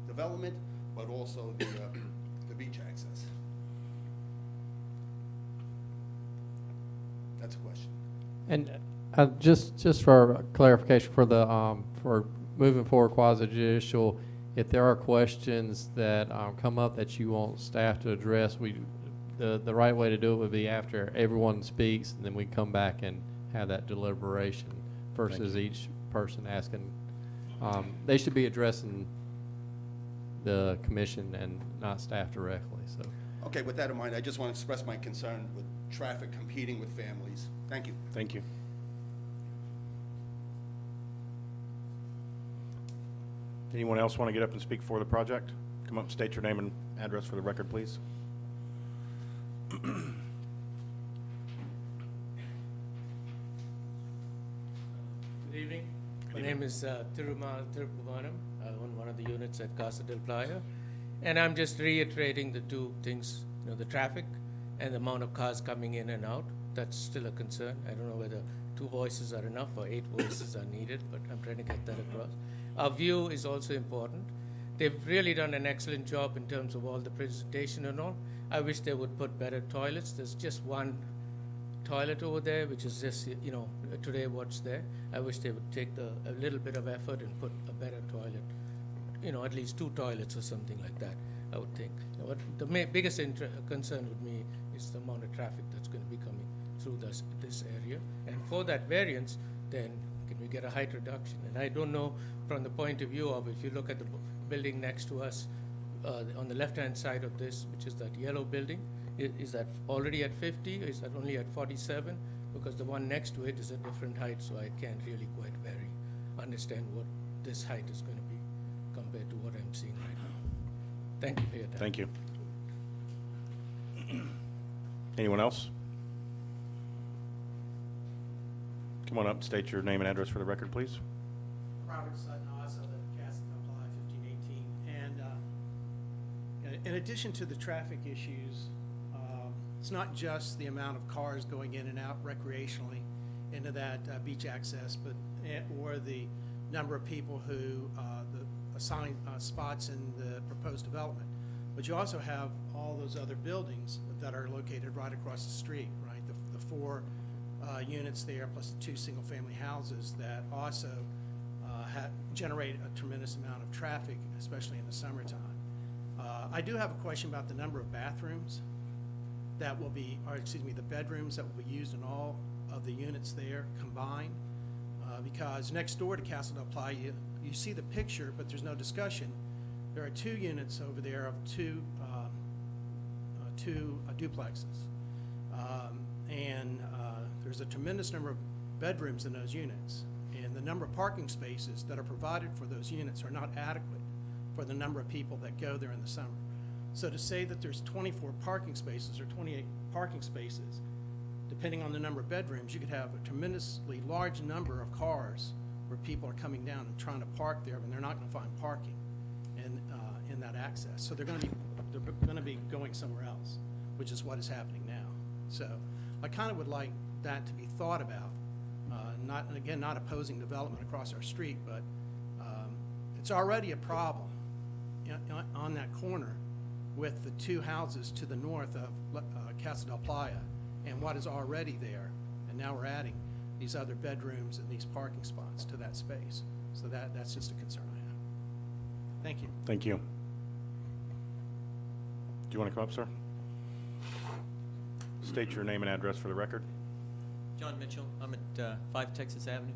development, but also the beach access? That's a question. And just for clarification, for moving forward quasi judicial, if there are questions that come up that you want staff to address, the right way to do it would be after everyone speaks, and then we come back and have that deliberation versus each person asking. They should be addressing the commission and not staff directly, so. Okay, with that in mind, I just want to express my concern with traffic competing with families. Thank you. Thank you. Anyone else want to get up and speak for the project? Come up and state your name and address for the record, please. Good evening. My name is Thirumal Thirupuvanam. I own one of the units at Casa del Playa. And I'm just reiterating the two things, the traffic and the amount of cars coming in and out. That's still a concern. I don't know whether 2 voices are enough or 8 voices are needed, but I'm trying to get that across. Our view is also important. They've really done an excellent job in terms of all the presentation and all. I wish they would put better toilets. There's just one toilet over there, which is just, today what's there. I wish they would take a little bit of effort and put a better toilet, at least 2 toilets or something like that, I would think. What the biggest concern with me is the amount of traffic that's going to be coming through this area. And for that variance, then can we get a height reduction? And I don't know from the point of view of, if you look at the building next to us, on the left-hand side of this, which is that yellow building, is that already at 50, or is that only at 47? Because the one next to it is a different height, so I can't really quite understand what this height is going to be compared to what I'm seeing right now. Thank you for your time. Thank you. Anyone else? Come on up, state your name and address for the record, please. Robert Sutton, also the Casa del Playa 1518. And in addition to the traffic issues, it's not just the amount of cars going in and out recreationally into that beach access, but or the number of people who assign spots in the proposed development. But you also have all those other buildings that are located right across the street, right? The 4 units there, plus the 2 single-family houses that also generate a tremendous amount of traffic, especially in the summertime. I do have a question about the number of bathrooms that will be, the bedrooms that will be used in all of the units there combined. Because next door to Casa del Playa, you see the picture, but there's no discussion. There are 2 units over there of two duplexes. There's a tremendous number of bedrooms in those units. And the number of parking spaces that are provided for those units are not adequate for the number of people that go there in the summer. So to say that there's 24 parking spaces or 28 parking spaces, depending on the number of bedrooms, you could have a tremendously large number of cars where people are coming down and trying to park there, and they're not going to find parking in that access. So they're going to be going somewhere else, which is what is happening now. So I kind of would like that to be thought about. Not opposing development across our street, but it's already a problem on that corner with the 2 houses to the north of Casa del Playa and what is already there. And now we're adding these other bedrooms and these parking spots to that space. So that's just a concern I have. Thank you. Thank you. Do you want to come up, sir? State your name and address for the record. John Mitchell. I'm at 5 Texas Avenue.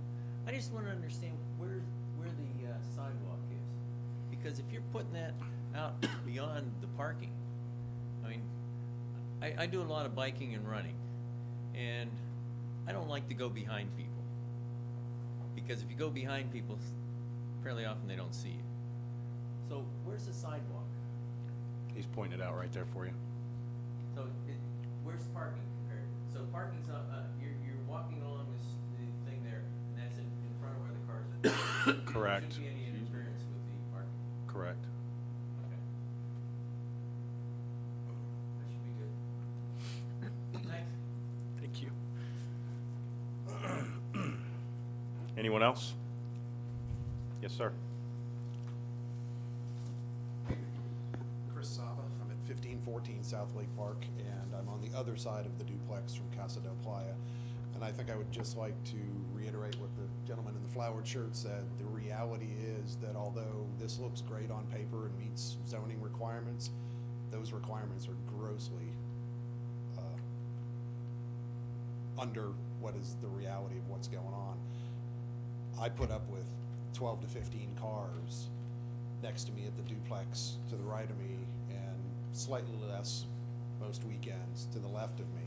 I just want to understand where the sidewalk is. Because if you're putting that out beyond the parking, I mean, I do a lot of biking and running, and I don't like to go behind people. Because if you go behind people, fairly often they don't see you. So where's the sidewalk? He's pointing it out right there for you. So where's parking compared? So parking's you're walking along the thing there, and that's in front of where the cars are. Correct. Shouldn't be any interference with the parking. Correct. Okay. That should be good. Thanks. Thank you. Anyone else? Yes, sir. Chris Saba. I'm at 1514 South Lake Park, and I'm on the other side of the duplex from Casa del Playa. And I think I would just like to reiterate what the gentleman in the flowered shirt said. The reality is that although this looks great on paper and meets zoning requirements, those requirements are grossly under what is the reality of what's going on. I put up with 12 to 15 cars next to me at the duplex to the right of me, and slightly less most weekends to the left of me.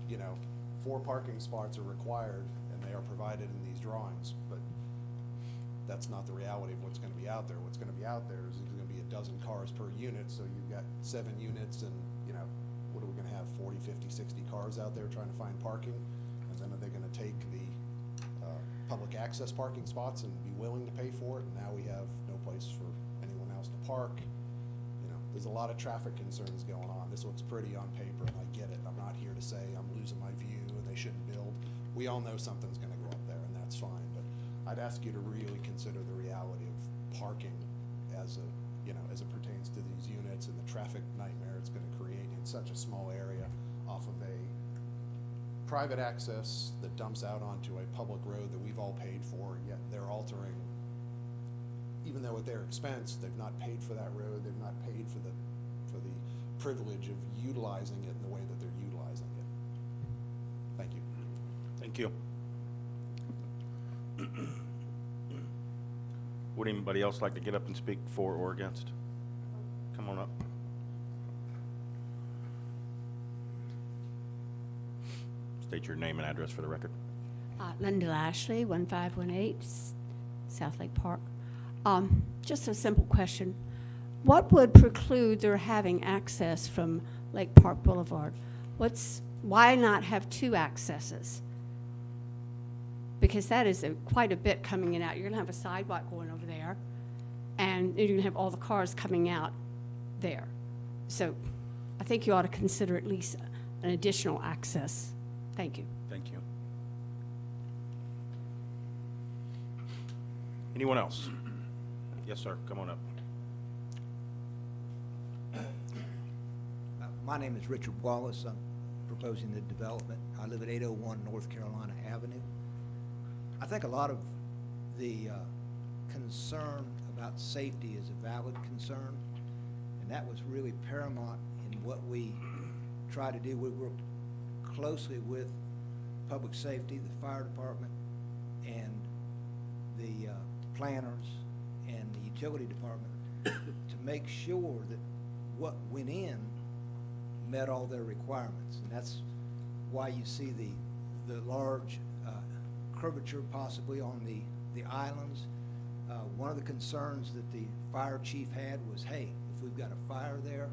You know, 4 parking spots are required, and they are provided in these drawings, but that's not the reality of what's gonna be out there. What's gonna be out there is there's gonna be a dozen cars per unit, so you've got 7 units, and, you know, what are we gonna have, 40, 50, 60 cars out there trying to find parking? And then are they gonna take the public access parking spots and be willing to pay for it? And now we have no place for anyone else to park. You know, there's a lot of traffic concerns going on. This looks pretty on paper, and I get it. I'm not here to say I'm losing my view and they shouldn't build. We all know something's gonna go up there, and that's fine, but I'd ask you to really consider the reality of parking as a, you know, as it pertains to these units and the traffic nightmare it's gonna create in such a small area off of a private access that dumps out onto a public road that we've all paid for, yet they're altering, even though at their expense, they've not paid for that road, they've not paid for the privilege of utilizing it in the way that they're utilizing it. Thank you. Thank you. Would anybody else like to get up and speak for or against? Come on up. State your name and address for the record. Linda Lashley, 1518 South Lake Park. Just a simple question. What would preclude their having access from Lake Park Boulevard? Why not have 2 accesses? Because that is quite a bit coming in and out. You're going to have a sidewalk going over there, and you're going to have all the cars coming out there. So I think you ought to consider at least an additional access. Thank you. Thank you. Anyone else? Yes, sir. Come on up. My name is Richard Wallace. I'm proposing the development. I live at 801 North Carolina Avenue. I think a lot of the concern about safety is a valid concern, and that was really paramount in what we try to do. We work closely with public safety, the fire department, and the planners and the utility department to make sure that what went in met all their requirements. And that's why you see the large curvature possibly on the islands. One of the concerns that the fire chief had was, hey, if we've got a fire there,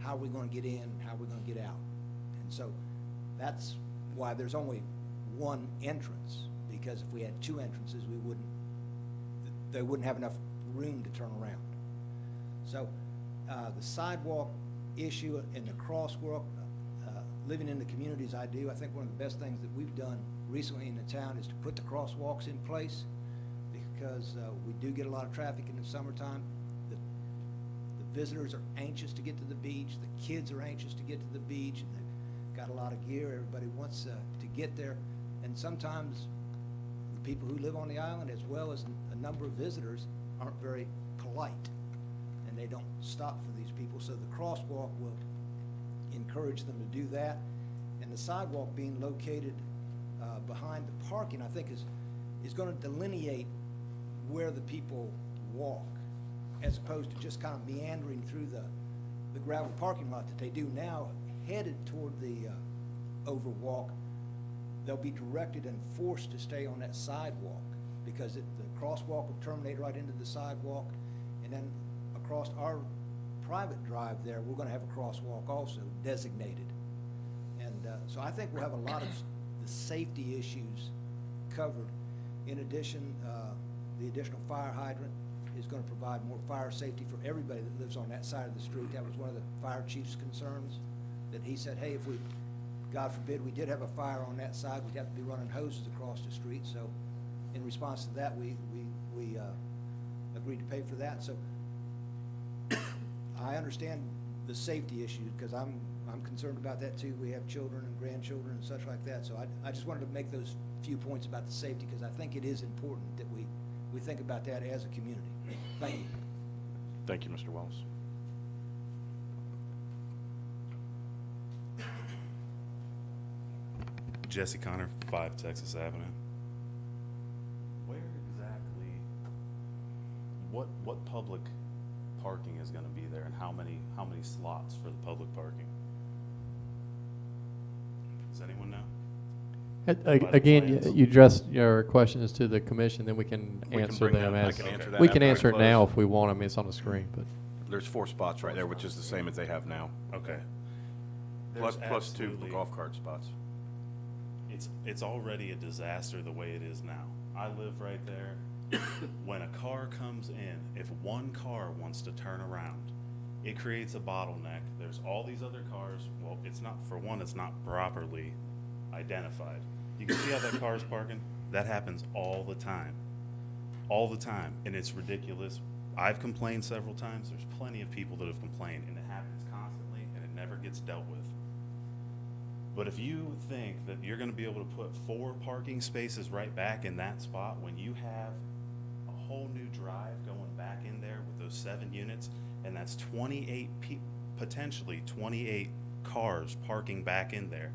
how are we going to get in, how are we going to get out? And so that's why there's only one entrance, because if we had 2 entrances, they wouldn't have enough room to turn around. So the sidewalk issue and the crosswalk, living in the communities I do, I think one of the best things that we've done recently in the town is to put the crosswalks in place, because we do get a lot of traffic in the summertime. The visitors are anxious to get to the beach. The kids are anxious to get to the beach. And they've got a lot of gear. Everybody wants to get there. And sometimes the people who live on the island, as well as a number of visitors, aren't very polite, and they don't stop for these people. So the crosswalk will encourage them to do that. And the sidewalk being located behind the parking, I think is going to delineate where the people walk, as opposed to just kind of meandering through the gravel parking lot that they do now, headed toward the overwalk. They'll be directed and forced to stay on that sidewalk, because the crosswalk will terminate right into the sidewalk, and then across our private drive there, we're going to have a crosswalk also designated. And so I think we'll have a lot of the safety issues covered. In addition, the additional fire hydrant is going to provide more fire safety for everybody that lives on that side of the street. That was one of the fire chief's concerns, that he said, hey, if we, God forbid, we did have a fire on that side, we'd have to be running hoses across the street. So in response to that, we agreed to pay for that. So I understand the safety issue, because I'm concerned about that too. We have children and grandchildren and such like that, so I just wanted to make those few points about the safety, because I think it is important that we think about that as a community. Thank you. Thank you, Mr. Wells. Jesse Connor, 5 Texas Avenue. Where exactly, what public parking is gonna be there, and how many slots for the public parking? Does anyone know? Again, you addressed your questions to the commission, then we can We can answer bring them that- I as, can answer that we can after I answer it now close. if we want. I mean, it's on the screen, but. There's 4 spots right there, which is the same as they have now. Okay. Plus, There's plus 2 absolutely- golf cart spots. It's already a disaster the way it is now. I live right there. When a car comes in, if one car wants to turn around, it creates a bottleneck. There's all these other cars. Well, it's not, for one, it's not properly identified. You can see how that car's parking? That happens all the time. All the time, and it's ridiculous. I've complained several times. There's plenty of people that have complained, and it happens constantly, and it never gets dealt with. But if you think that you're gonna be able to put 4 parking spaces right back in that spot when you have a whole new drive going back in there with those 7 units, and that's 28 potentially 28 cars parking back in there.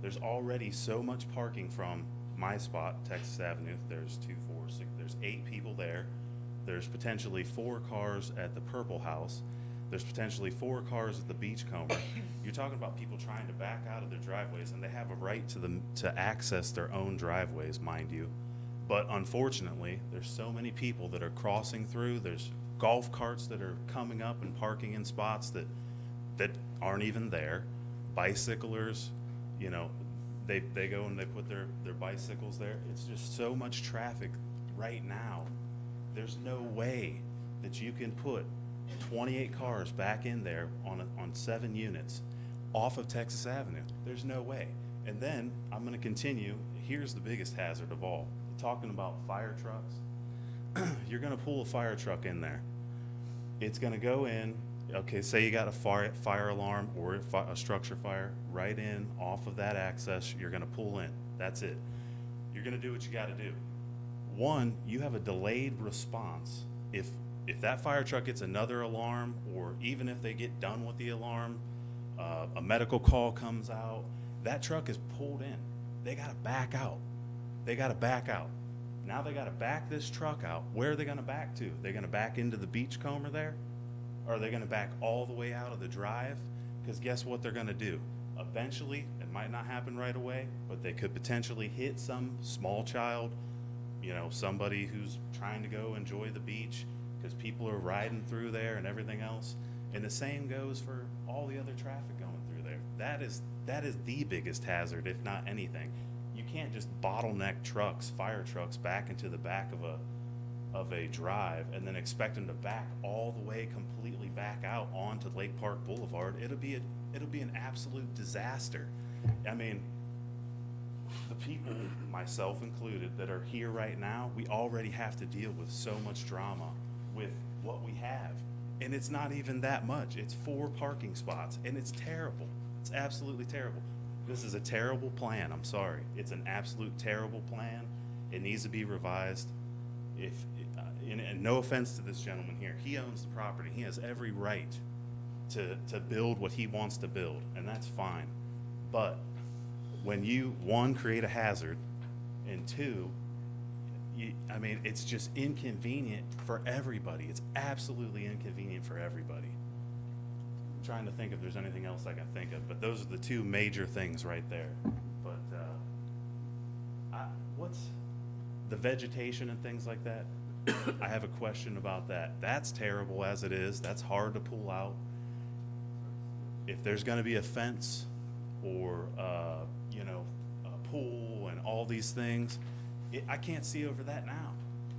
There's already so much parking from my spot, Texas Avenue. There's 2, 4, 6, there's 8 people there. There's potentially 4 cars at the Purple House. There's potentially 4 cars at the Beachcomber. You're talking about people trying to back out of their driveways, and they have a right to access their own driveways, mind you. But unfortunately, there's so many people that are crossing through. There's golf carts that are coming up and parking in spots that aren't even there. Bicyclers, you know, they go and they put their bicycles there. It's just so much traffic right now. There's no way that you can put 28 cars back in there on 7 units off of Texas Avenue. There's no way. And then I'm going to continue. Here's the biggest hazard of all. Talking about fire trucks. You're going to pull a fire truck in there. It's going to go in. Okay, say you got a fire alarm or a structure fire right in off of that access. You're going to pull in. That's it. You're going to do what you got to do. One, you have a delayed response. If that fire truck gets another alarm, or even if they get done with the alarm, a medical call comes out, that truck is pulled in. They got to back out. They got to back out. Now they got to back this truck out. Where are they going to back to? They're going to back into the Beachcomber there? Or are they going to back all the way out of the drive? Because guess what they're going to do? Eventually, it might not happen right away, but they could potentially hit some small child, you know, somebody who's trying to go enjoy the beach, because people are riding through there and everything else. And the same goes for all the other traffic going through there. That is the biggest hazard, if not anything. You can't just bottleneck trucks, fire trucks, back into the back of a drive and then expect them to back all the way completely back out onto Lake Park Boulevard. It'll be an absolute disaster. I mean, the people, myself included, that are here right now, we already have to deal with so much drama with what we have. And it's not even that much. It's 4 parking spots, and it's terrible. It's absolutely terrible. This is a terrible plan. I'm sorry. It's an absolute terrible plan. It needs to be revised. And no offense to this gentleman here, he owns the property. He has every right to build what he wants to build, and that's fine. But when you, 1, create a hazard, and 2, I mean, it's just inconvenient for everybody. It's absolutely inconvenient for everybody. I'm trying to think if there's anything else I can think of, but those are the 2 major things right there. But what's the vegetation and things like that? I have a question about that. That's terrible as it is. That's hard to pull out. If there's going to be a fence or you know, a pool and all these things, I can't see over that now.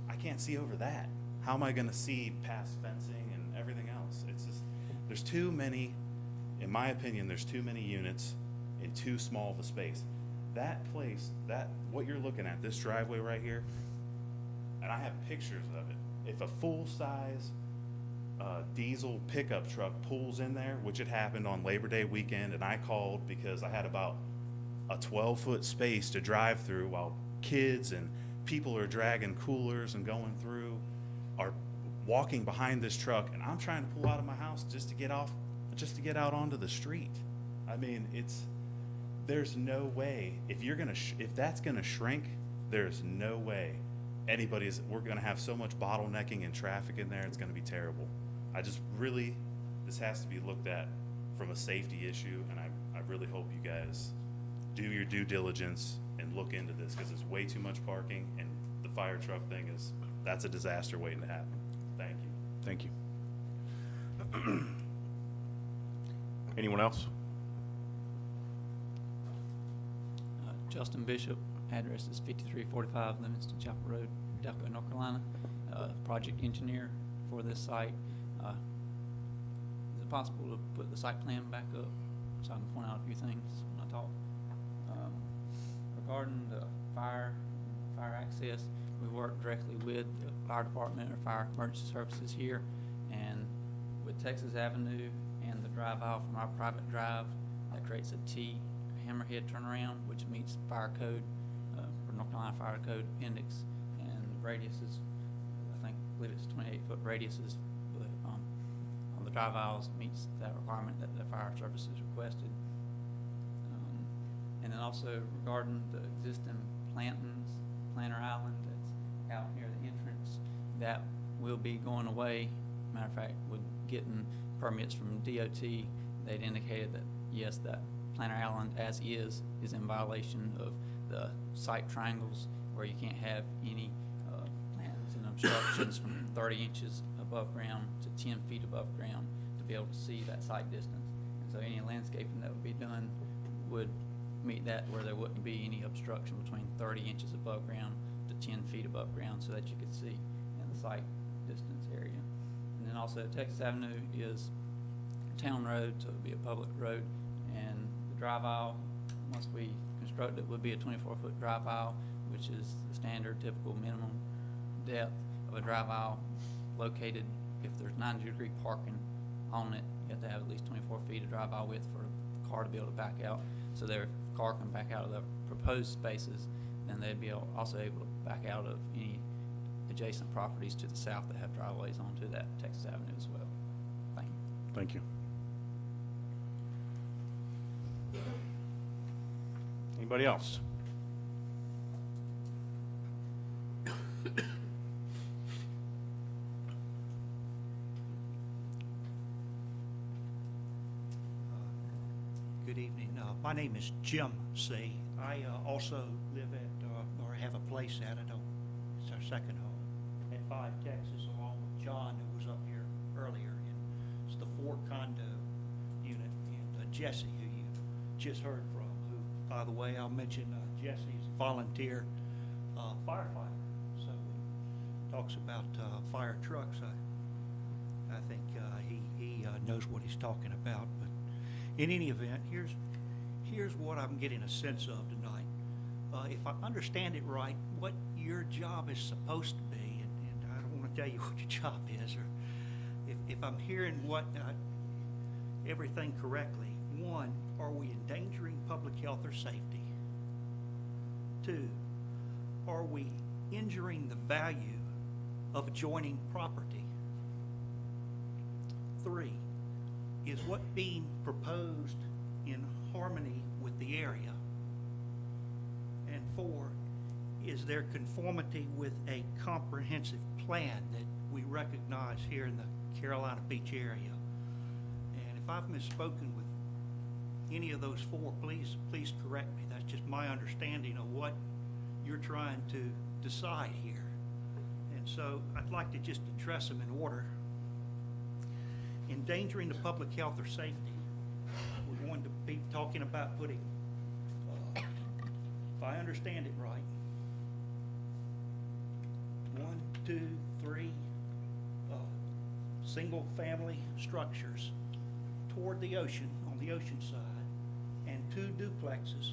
I can't see over that. How am I going to see past fencing and everything else? It's just, there's too many, in my opinion, there's too many units in too small of a space. That place, what you're looking at, this driveway right here, and I have pictures of it. If a full-size diesel pickup truck pulls in there, which had happened on Labor Day weekend, and I called because I had about a 12-foot space to drive through while kids and people are dragging coolers and going through, are walking behind this truck, and I'm trying to pull out of my house just to get out onto the street. I mean, there's no way, if that's gonna shrink, there's no way we're gonna have so much bottlenecking and traffic in there, it's gonna be terrible. This has to be looked at from a safety issue, and I really hope you guys do your due diligence and look into this, because it's way too much parking, and the fire truck thing that's a disaster waiting to happen. Thank you. Thank you. Anyone else? Justin Bishop, address is 5345 Livingston Chapel Road, Delco, North Carolina. Project engineer for this site. Is it possible to put the site plan back up so I can point out a few things when I talk? Regarding the fire access, we work directly with the fire department or fire emergency services here, and with Texas Avenue and the drive aisle from our private drive, that creates a T hammerhead turnaround, which meets fire code, for North Carolina Fire Code Appendix, and the radius is, I believe it's 28-foot radiuses, but on the drive aisles meets that requirement that the fire services requested. And then also regarding the existing planter island that's out near the entrance, that will be going away. Matter of fact, with getting permits from DOT, they'd indicated that yes, that planter island as is in violation of the site triangles, where you can't have any plantings and obstructions from 30 inches above ground to 10 feet above ground to be able to see that site distance. And so any landscaping that would be done would meet that, where there wouldn't be any obstruction between 30 inches above ground to 10 feet above ground, so that you could see in the site distance area. And then also Texas Avenue is a town road, so it would be a public road, and the drive aisle, once we construct it, would be a 24-foot drive aisle, which is the standard typical minimum depth of a drive aisle located. If there's 90-degree parking on it, you have to have at least 24 feet of drive aisle width for a car to be able to back out. So their car can back out of the proposed spaces, then they'd be also able to back out of any adjacent properties to the south that have driveways onto that Texas Avenue as well. Thank you. Thank you. Anybody else? Good evening. My name is Jim C. I also live at, or have a place at, it's our second home, at 5 Texas, along with John, who was up here earlier. And it's the 4 condo unit, and Jesse, who you just heard from, who, by the way, I'll mention Jesse's a volunteer firefighter. So when he talks about fire trucks, I think he knows what he's talking about. But in any event, here's what I'm getting a sense of tonight. If I understand it right, what your job is supposed to be, and I don't want to tell you what your job is, or if I'm hearing everything correctly. 1, are we endangering public health or safety? 2, are we injuring the value of adjoining property? 3, is what being proposed in harmony with the area? And 4, is there conformity with a comprehensive plan that we recognize here in the Carolina Beach area? And if I've misspoken with any of those 4, please correct me. That's just my understanding of what you're trying to decide here. And so I'd like to just address them in order. Endangering the public health or safety, we're going to be talking about putting, if I understand it right, 1, 2, 3 single-family structures toward the ocean, on the ocean side, and 2 duplexes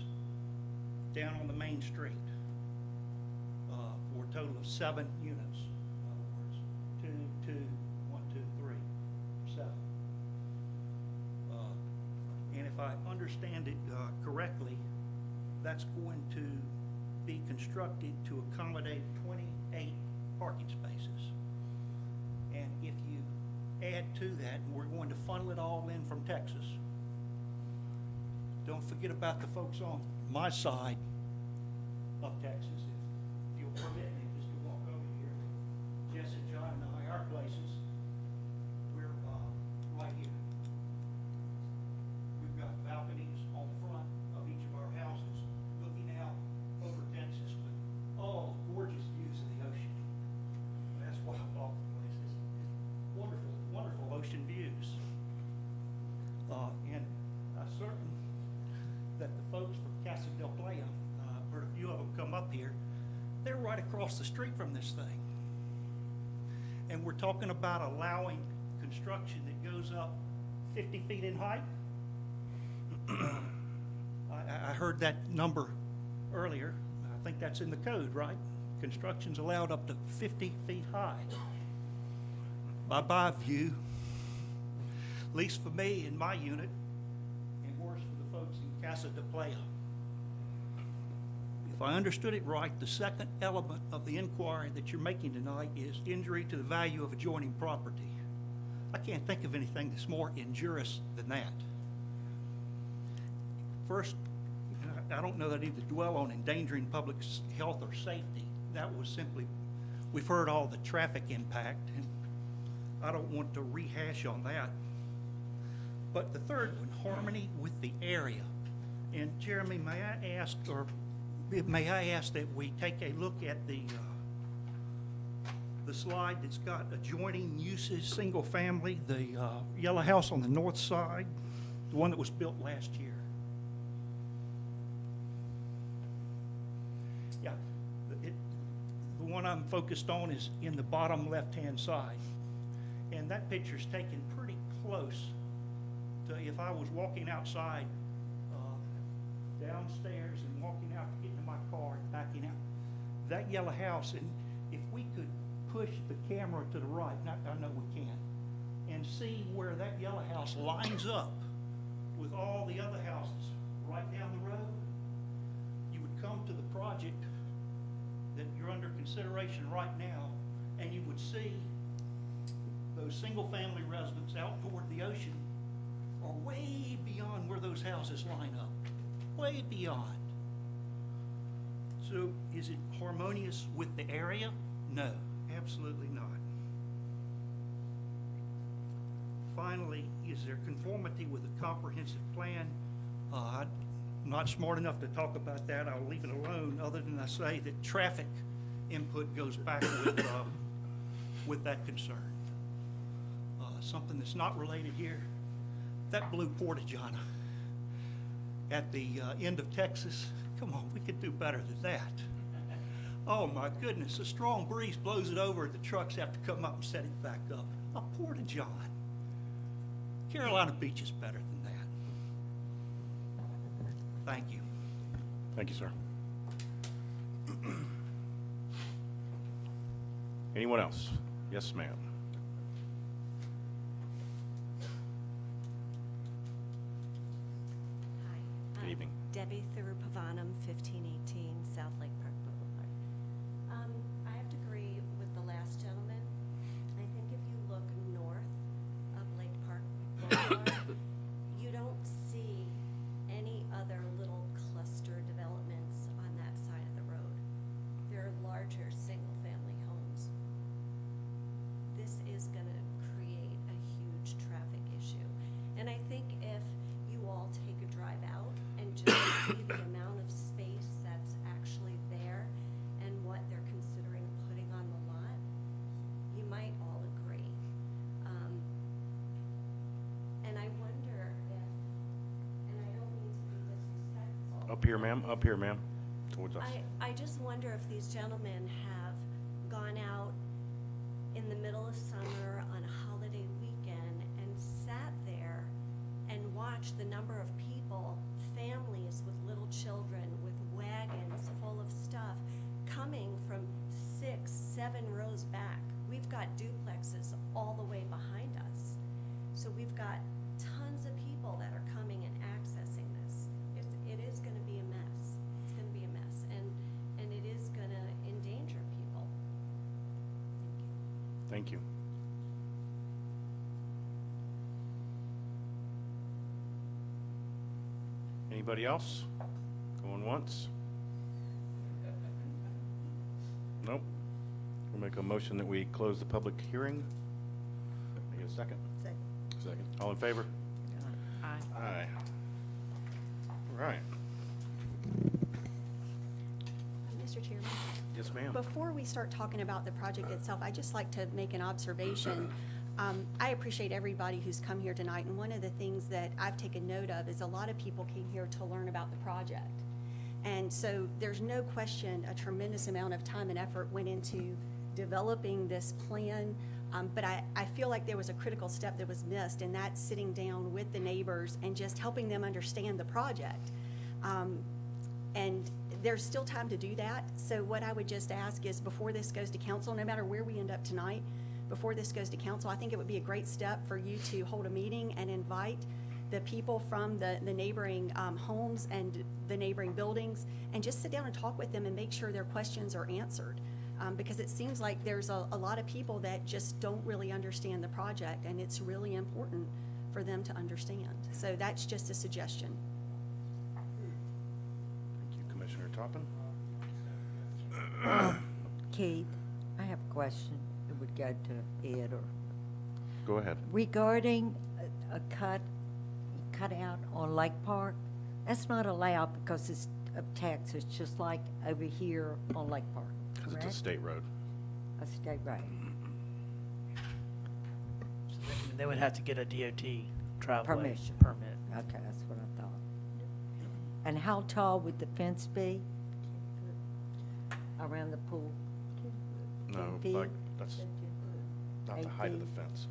down on the main street for a total of 7 units. In other words, 2, 2, 1, 2, 3. if I understand it correctly, that's going to be constructed to accommodate 28 parking spaces. And if you add to that, we're going to funnel it all in from Texas. Don't forget about the folks on my side of Texas. If you'll permit me just to walk over here. Jess and John and I, our places, we're right here. We've got balconies on the front of each of our houses, looking out over Texas with all gorgeous views of the ocean. That's why I bought the place. It's wonderful, wonderful ocean views. And I'm certain that the folks from Casa del Playa, heard a few of them come up here, they're right across the street from this thing. And we're talking about allowing construction that goes up 50 feet in height. I heard that number earlier. I think that's in the code, right? Construction's allowed up to 50 feet high. Bye-bye view, at least for me in my unit, and worse for the folks in Casa de Playa. If I understood it right, the second element of the inquiry that you're making tonight is injury to the value of adjoining property. I can't think of anything that's more injurious than that. First, I don't know that I need to dwell on endangering public health or safety. That was simply, we've heard all the traffic impact, and I don't want to rehash on that. But the third one, harmony with the area. And Jeremy, may I ask that we take a look at the slide that's got adjoining uses, single family, the yellow house on the north side, the one that was built last year. Yeah, the one I'm focused on is in the bottom left-hand side. And that picture's taken pretty close to if I was walking outside downstairs and walking out to get into my car and backing out. That yellow house, and if we could push the camera to the right, and I know we can, and see where that yellow house lines up with all the other houses right down the road, you would come to the project that you're under consideration right now, and you would see those single-family residents out toward the ocean are way beyond where those houses line up. Way beyond. So is it harmonious with the area? No, absolutely not. Finally, is there conformity with the comprehensive plan? I'm not smart enough to talk about that. I'll leave it alone, other than I say that traffic input goes back with that concern. Something that's not related here, that blue porta-john at the end of Texas, come on, we could do better than that. Oh my goodness, a strong breeze blows it over, the trucks have to come up and set it back up. A porta-john. Carolina Beach is better than that. Thank you. Thank you, sir. Anyone else? Yes, ma'am. Good evening. Debbie Thirupavanam, 1518 South Lake Park Boulevard. I have to agree with the last gentleman. I think if you look north of Lake Park Boulevard, you don't see any other little cluster developments on that side of the road. They're larger single-family homes. This is going to create a huge traffic issue. And I think if you all take a drive out and just see the amount of space that's actually there and what they're considering putting on the lot, you might all agree. And I wonder if, and I don't mean to be disrespectful. Up here, ma'am. Up here, ma'am. Towards us. I just wonder if these gentlemen have gone out in the middle of summer on a holiday weekend and sat there and watched the number of people, families with little children, with wagons full of stuff, coming from 6, 7 rows back. We've got duplexes all the way behind us. So we've got tons of people that are coming and accessing Thank you. Anybody else? Going once? Nope. We'll make a motion that we close the public hearing. I get a second? Second. All in favor? Aye. Aye. All right. Mr. Chairman? Yes, ma'am. Before we start talking about the project itself, I'd just like to make an observation. I appreciate everybody who's come here tonight, and one of the things that I've taken note of is a lot of people came here to learn about the project. And so there's no question a tremendous amount of time and effort went into developing this plan. But I feel like there was a critical step that was missed, and that's sitting down with the neighbors and just helping them understand the project. And there's still time to do that. So what I would just ask is before this goes to council, no matter where we end up tonight, before this goes to council, I think it would be a great step for you to hold a meeting and invite the people from the neighboring homes and the neighboring buildings, and just sit down and talk with them and make sure their questions are answered. Because it seems like there's a lot of people that just don't really understand the project, and it's really important for them to understand. So that's just a suggestion. Thank you, Commissioner Toppin. Keith, I have a question. It would go to Ed or Go ahead. regarding a cutout on Lake Park. That's not allowed because it's of taxes, just like over here on Lake Park. Because it's a correct? state road. A state road. They would have to get a DOT driveway Permission. permit. Okay, that's what I thought. And how tall would the fence be around the pool? No, 10 feet? like, that's not the 8 height of feet? the fence.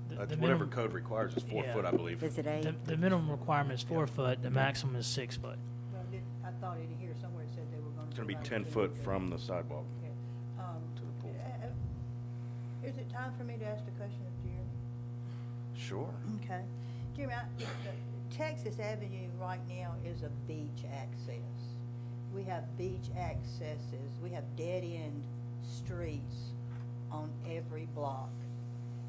That's The whatever minimum- code requires is 4 Yeah. foot, I believe. Is it 8? The minimum requirement is 4 foot, the maximum is 6 foot. I thought in here somewhere it said they were gonna. It's gonna be provide 10 a foot pool. from the sidewalk Okay. to the pool. Is it time for me to ask the question of Jeremy? Sure. Okay. Jeremy, Texas Avenue right now is a beach access. We have beach accesses, we have dead-end streets on every block.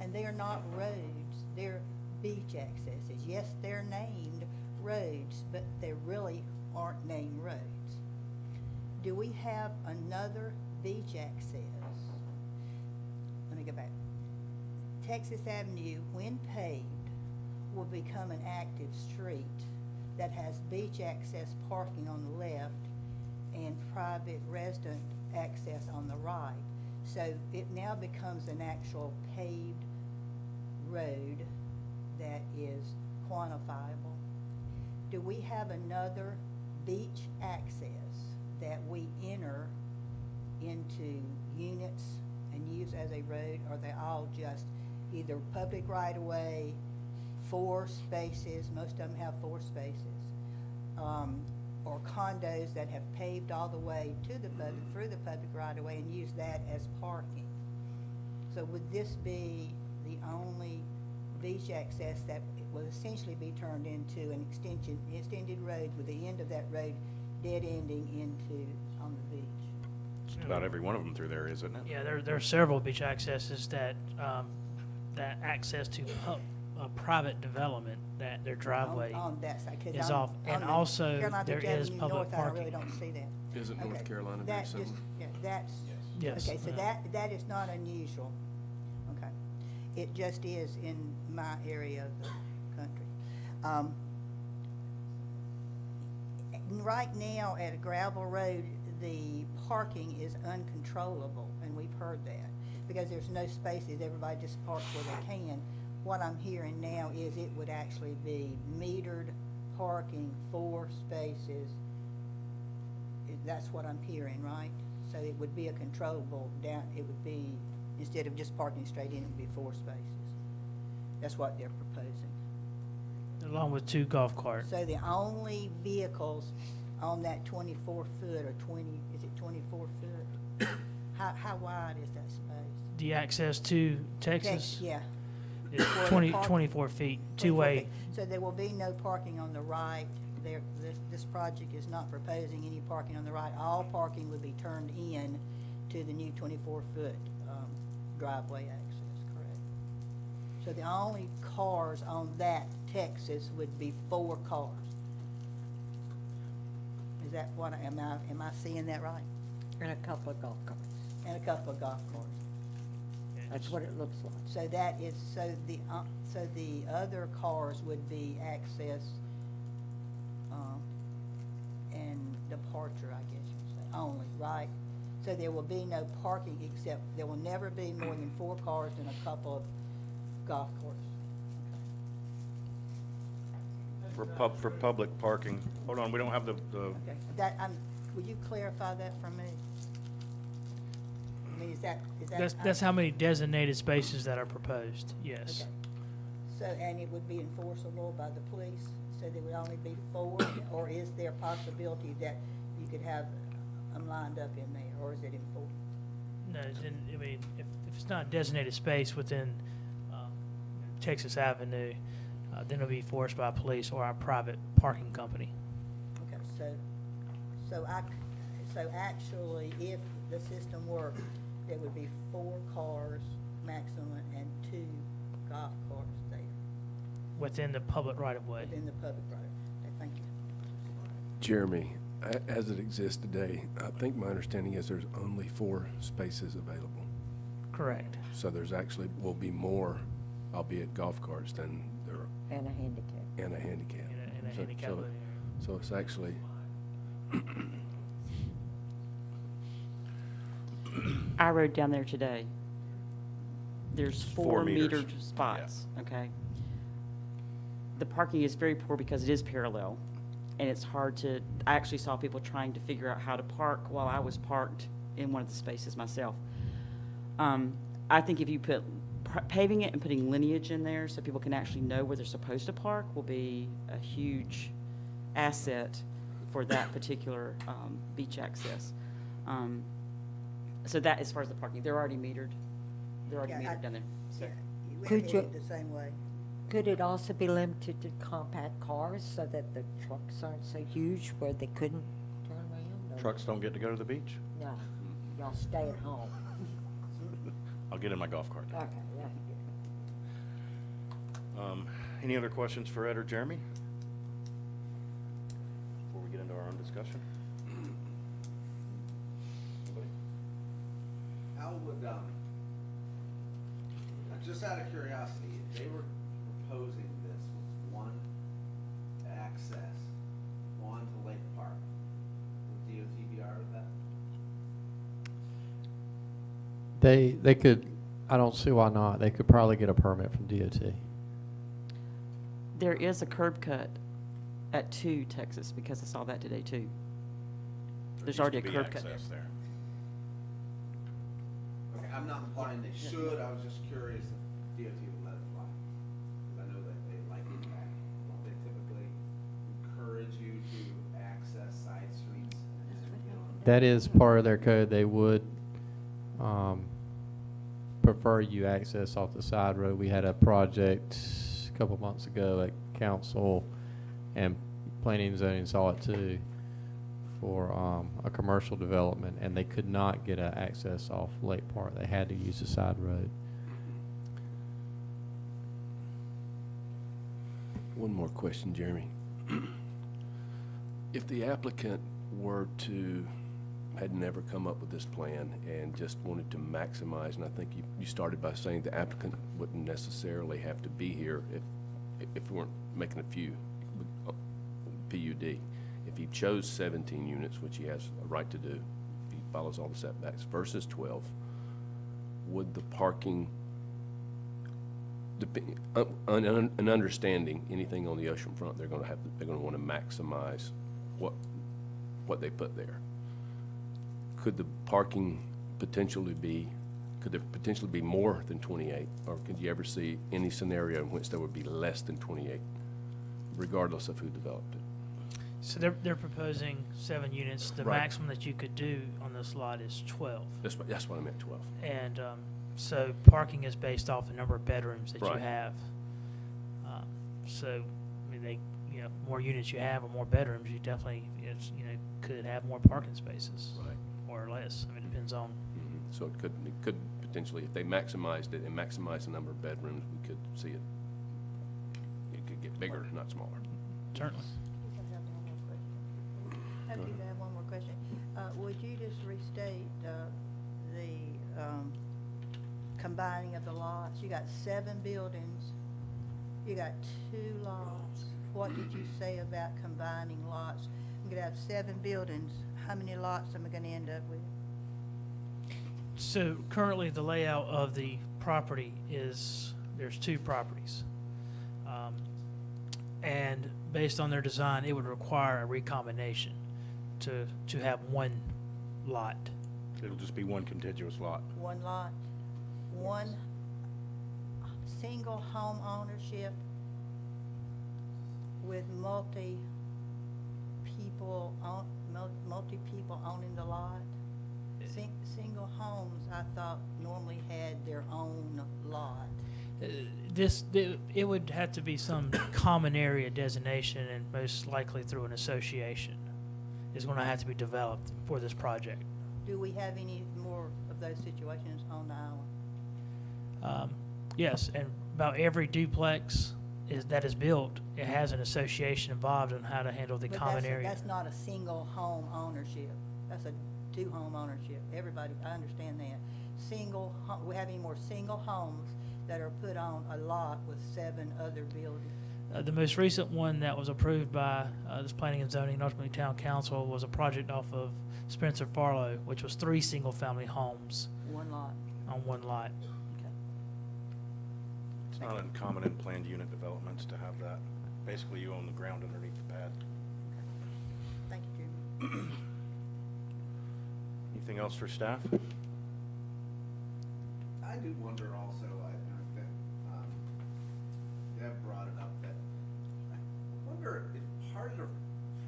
And they are not roads, they're beach accesses. Yes, they're named roads, but they really aren't named roads. Do we have another beach access? Let me go back. Texas Avenue, when paved, will become an active street that has beach access parking on the left and private resident access on the right. So it now becomes an actual paved road that is quantifiable. Do we have another beach access that we enter into units and use as a road? Or are they all just either public right-of-way, 4 spaces, most of them have 4 spaces, or condos that have paved all the way to the through the public right-of-way and use that as parking? So would this be the only beach access that will essentially be turned into an extended road with the end of that road dead ending into on the beach? Just about every one of them through there, isn't it? Yeah, there are several beach accesses that access to private development, that their driveway On that side, 'cause is on- off. And on the also, Carolina there Beach is Avenue public North, I really parking. don't see that. Isn't North Okay. Carolina That very just- similar? Yeah, that's. Yes. Okay, so that is not unusual. Okay. It just is in my area of the country. Right now at a gravel road, the parking is uncontrollable, and we've heard that. Because there's no spaces, everybody just parks where they can. What I'm hearing now is it would actually be metered parking, 4 spaces. That's what I'm hearing, right? So it would be a controllable down, it would be, instead of just parking straight in, it would be 4 spaces. That's what they're proposing. Along with 2 golf carts. So the only vehicles on that 24 foot or 20, is it 24 foot? How wide is that space? The access to Texas Yeah. is For the 20, park- 24 feet, 24 two-way. feet. So there will be no parking on the right this project is not proposing any parking on the right. All parking would be turned in to the new 24-foot driveway access, correct? So the only cars on that Texas would be 4 cars. Is that what, am I seeing that right? And a couple of golf carts. And a couple of golf carts. That's what it looks like. So that is, so the other cars would be access and departure, I guess you'd say, only, right? So there will be no parking except, there will never be more than 4 cars and a couple of golf carts. For public parking, hold on, we don't have the, Okay, would you clarify that for me? I mean, is that? That's how many designated spaces that are proposed, yes. Okay. So, and it would be enforceable by the police, so there would only be 4, or is there a possibility that you could have them lined up in there, or is it enforced? No, I mean, if it's not designated space within Texas Avenue, then it'll be enforced by police or our private parking company. Okay, so actually, if the system worked, there would be 4 cars maximum and 2 golf carts there Within the public right-of-way. within the public right. Okay, thank you. Jeremy, as it exists today, I think my understanding is there's only 4 spaces available. Correct. So there's actually, will be more, albeit golf carts, than there are. And a handicap. And a handicap. And a So- handicap so- living area. So it's actually, I rode down there today. There's 4 meters. metered spots, okay? The parking is very poor because it is parallel, and it's hard to, I actually saw people trying to figure out how to park while I was parked in one of the spaces myself. I think if you put paving it and putting lineage in there so people can actually know where they're supposed to park will be a huge asset for that particular beach access. So that, as far as the parking, they're already metered. They're already Yeah, metered down there. So. We Could did you- it the same way. Could it also be limited to compact cars so that the trucks aren't so huge where they couldn't turn around? or- trucks don't get to go to the beach. No, y'all stay at home. I'll get in my golf cart. Okay, yeah. Any other questions for Ed or Jeremy? Before we get into our own discussion? Anybody? How would, just out of curiosity, if they were proposing this with one access onto Lake Park, would DOT be all right with that? They could, I don't see why not. They could probably get a permit from DOT. There is a curb cut at 2 Texas, because I saw that today too. There's already a curb cut there. There. Okay, I'm not implying they should, I was just curious if DOT would let it fly. Because I know that they like impact. Don't they typically encourage you to access side streets and then get on? That is part of their code. They would prefer you access off the side road. We had a project a couple months ago at council, and planning and zoning saw it too, for a commercial development, and they could not get access off Lake Park. They had to use the side road. one more question, Jeremy. If the applicant were to, had never come up with this plan and just wanted to maximize, and I think you started by saying the applicant wouldn't necessarily have to be here if we weren't making a few PUD. If he chose 17 units, which he has a right to do, if he follows all the setbacks, versus 12, would the parking, an understanding anything on the ocean front, they're going to want to maximize what they put there. Could the parking potentially be, could there potentially be more than 28? Or could you ever see any scenario in which there would be less than 28, regardless of who developed it? So they're proposing 7 units. The Right. maximum that you could do on this lot is 12. That's what I meant, 12. And so parking is based off the number of bedrooms that you Right. have. So, I mean, you know, more units you have or more bedrooms, you definitely, you know, could have more parking spaces. Right. Or less. I mean, it depends on. So it could potentially, if they maximized it and maximized the number of bedrooms, we could see it, it could get bigger, not smaller. Certainly. I do have one more question. Would you just restate the combining of the lots? You got 7 buildings, you got 2 lots. What did you say about combining lots? I'm gonna have 7 buildings. How many lots am I gonna end up with? So currently, the layout of the property is, there's 2 properties. And based on their design, it would require a recombination to have one lot. It'll just be one contiguous lot. One lot, one single home ownership with multi-people owning the lot. Single homes, I thought, normally had their own lot. It would have to be some common area designation, and most likely through an association is going to have to be developed for this project. Do we have any more of those situations on the island? Yes, and about every duplex that is built, it has an association involved in how to handle the But common area. That's not a single home ownership. That's a 2 home ownership. Everybody, I understand that. We have any more single homes that are put on a lot with 7 other buildings? The most recent one that was approved by this Planning and Zoning and ultimately Town Council was a project off of Spencer Farlow, which was 3 single-family homes One lot. on one lot. Okay. It's not uncommon in planned unit developments to have that. Basically, you own the ground underneath the pad. Thank you, Jim. Anything else for staff? I do wonder also, I think that Deb brought it up, that I wonder if part of the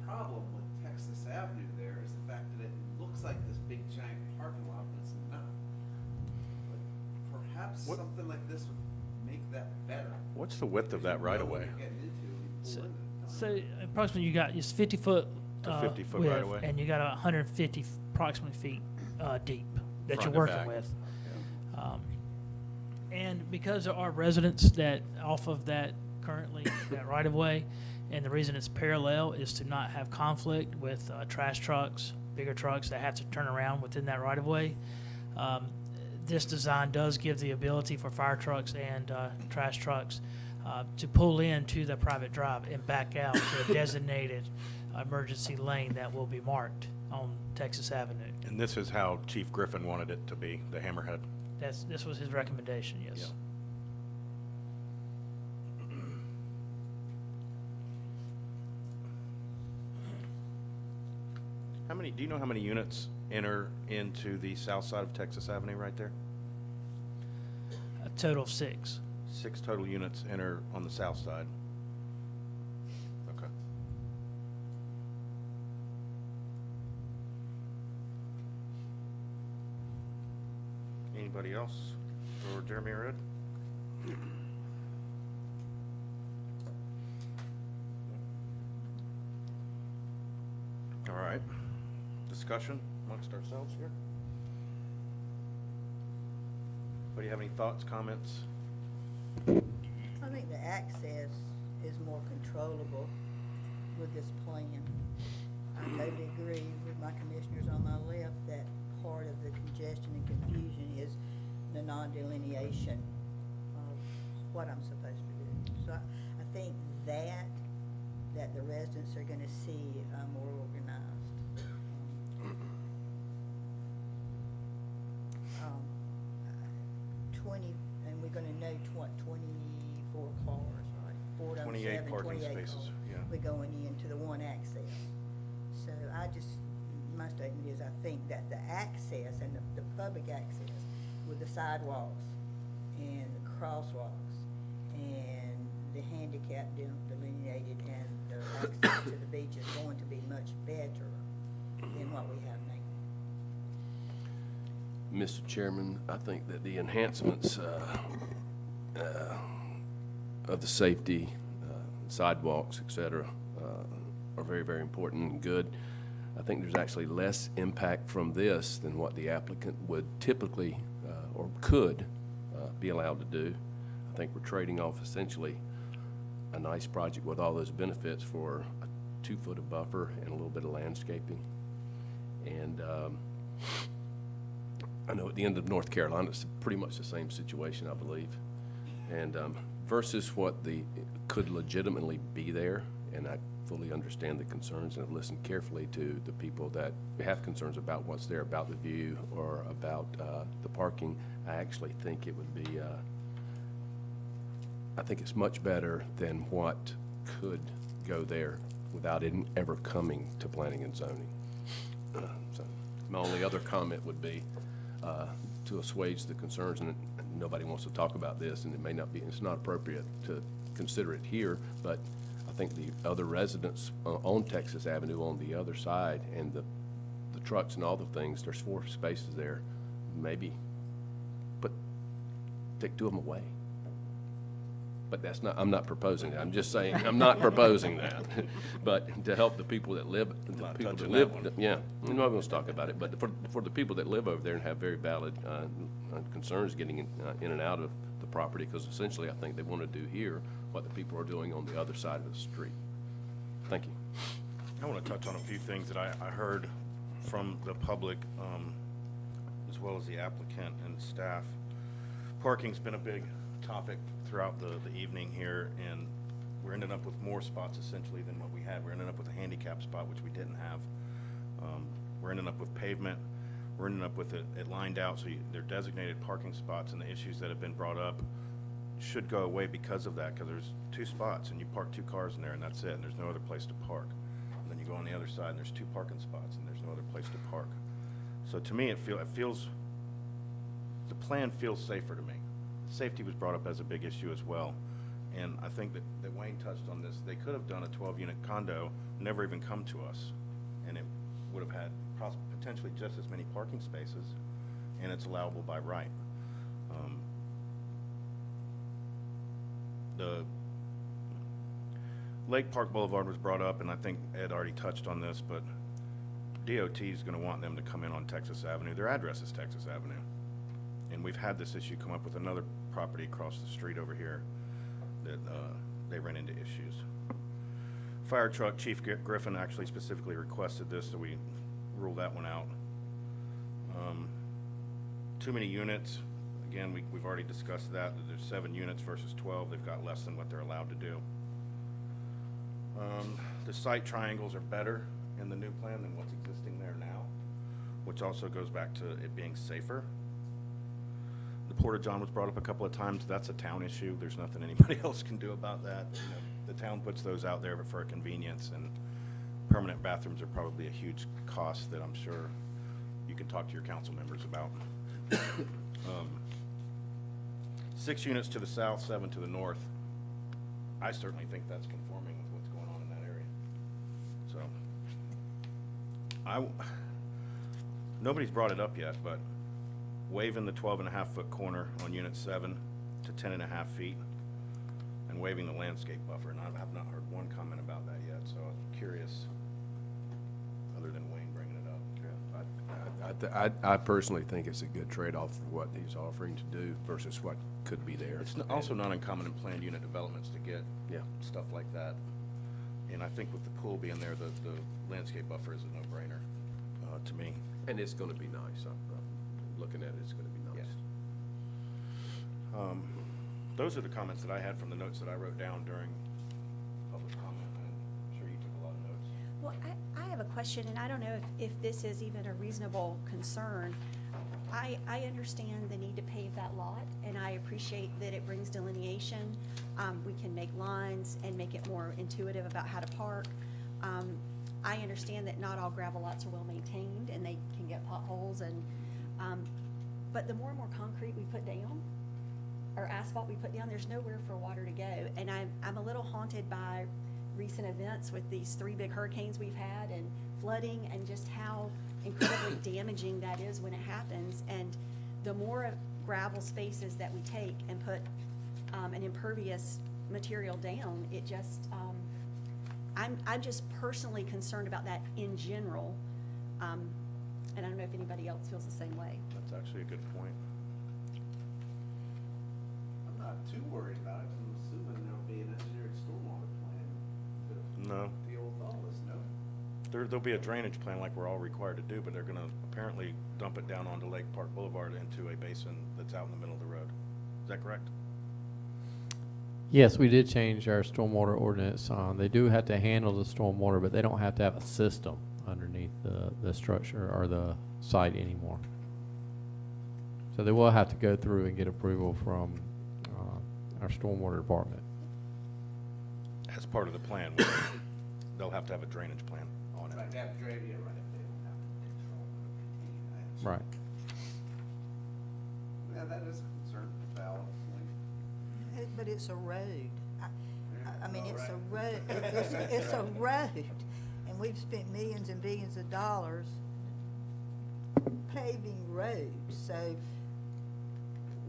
problem with Texas Avenue there is the fact that it looks like this big giant parking lot, but it's not. But perhaps What- something like this would make that better. What's the width of that You know right what away? you're getting into when you pull So, into town. so approximately you got it's 50-foot It's a 50-foot width, right-of-way. and you got 150 approximately feet deep that Front you're to working back. with. And because there are residents that off of that currently that right of way, and the reason it's parallel is to not have conflict with trash trucks, bigger trucks that have to turn around within that right of way. This design does give the ability for fire trucks and trash trucks to pull into the private drive and back out to a designated emergency lane that will be marked on Texas Avenue. And this is how Chief Griffin wanted it to be, the hammerhead. This was his recommendation, yes. Do you know how many units enter into the south side of Texas Avenue right there? A total of 6. 6 total units enter on the south side. Okay. Anybody else for Jeremy or Ed? All right. Discussion amongst ourselves here. Anybody have any thoughts, comments? I think the access is more controllable with this plan. I totally agree with my commissioners on my left that part of the congestion and confusion is the non-delineation of what I'm supposed to do. So I think that the residents are gonna see more organized. 20, and we're gonna know 24 cars, right? 4 times 28 7, parking 28 spaces, cars. yeah. We're going into the one access. So my statement is I think that the access and the public access with the sidewalks and the crosswalks and the handicap delineated and the access to the beach is going to be much better than what we have now. Mr. Chairman, I think that the enhancements of the safety, sidewalks, et cetera, are very, very important and good. I think there's actually less impact from this than what the applicant would typically or could be allowed to do. I think we're trading off essentially a nice project with all those benefits for a 2-foot of buffer and a little bit of landscaping. And I know at the end of North Carolina, it's pretty much the same situation, I believe. And versus what could legitimately be there, and I fully understand the concerns and have listened carefully to the people that have concerns about what's there, about the view or about the parking. I actually think it would be, I think it's much better than what could go there without it ever coming to planning and zoning. So my only other comment would be to assuage the concerns, and nobody wants to talk about this, and it may not be, it's not appropriate to consider it here, but I think the other residents on Texas Avenue on the other side, and the trucks and all the things, there's 4 spaces there, maybe take 2 of them away. But that's not, I'm not proposing that. I'm just saying, I'm not proposing that. But to help the people that live, yeah, I'm not going to talk about it, but for the people that live over there and have very valid concerns getting in and out of the property, because essentially I think they want to do here what the people are doing on the other side of the street. Thank you. I want to touch on a few things that I heard from the public, as well as the applicant and staff. Parking's been a big topic throughout the evening here, and we're ending up with more spots essentially than what we had. We're ending up with a handicap spot, which we didn't have. We're ending up with pavement. We're ending up with it lined out, so they're designated parking spots, and the issues that have been brought up should go away because of that, because there's 2 spots, and you park 2 cars in there, and that's it, and there's no other place to park. And then you go on the other side, and there's 2 parking spots, and there's no other place to park. So to me, it feels, the plan feels safer to me. Safety was brought up as a big issue as well. And I think that Wayne touched on this. They could have done a 12-unit condo, never even come to us, and it would have had potentially just as many parking spaces, and it's allowable by right. The Lake Park Boulevard was brought up, and I think Ed already touched on this, but DOT is going to want them to come in on Texas Avenue. Their address is Texas Avenue. And we've had this issue come up with another property across the street over here that they ran into issues. Fire truck, Chief Griffin actually specifically requested this, so we ruled that one out. Too many units. Again, we've already discussed that there's 7 units versus 12. They've got less than what they're allowed to do. The site triangles are better in the new plan than what's existing there now, which also goes back to it being safer. The Porta-John was brought up a couple of times. That's a town issue. There's nothing anybody else can do about that. You know, the town puts those out there for convenience, and permanent bathrooms are probably a huge cost that I'm sure you can talk to your council members about. 6 units to the south, 7 to the north. I certainly think that's conforming with what's going on in that area. So, nobody's brought it up yet, but waiving the 12.5-foot corner on unit 7 to 10.5 feet, and waiving the landscape buffer, and I have not heard one comment about that yet, so I'm curious, other than Wayne bringing it up. I personally think it's a good trade-off for what he's offering to do versus what could be there. It's also not uncommon in planned unit developments to get stuff like that. And I think with the pool being there, the landscape buffer is a no-brainer to me. And it's going to be nice. Looking at it, it's going to be nice. Yeah. Those are the comments that I had from the notes that I wrote down during public comment. I'm sure you took a lot of notes. Well, I have a question, and I don't know if this is even a reasonable concern. I understand the need to pave that lot, and I appreciate that it brings delineation. We can make lines and make it more intuitive about how to park. I understand that not all gravel lots are well maintained, and they can get potholes, and but the more and more concrete we put down, or asphalt we put down, there's nowhere for water to go. And I'm a little haunted by recent events with these 3 big hurricanes we've had, and flooding, and just how incredibly damaging that is when it happens. And the more gravel spaces that we take and put an impervious material down, it just I'm just personally concerned about that in general. And I don't know if anybody else feels the same way. That's actually a good point. I'm not too worried about it, 'cause I'm assuming there'll be an engineered stormwater plan to No. deal with all this, no? There'll be a drainage plan like we're all required to do, but they're gonna apparently dump it down onto Lake Park Boulevard into a basin that's out in the middle of the road. Is that correct? Yes, we did change our stormwater ordinance. They do have to handle the stormwater, but they don't have to have a system underneath the structure or the site anymore. So they will have to go through and get approval from our stormwater department. As part of the plan, they'll have to have a drainage plan on it. Right, have drainage, yeah, right, if they don't have control of it, I understand. Right. Yeah, that is a concern, valid point. But it's a road. I mean, All it's a right. road, it's a road, and we've spent millions and billions of dollars paving roads, so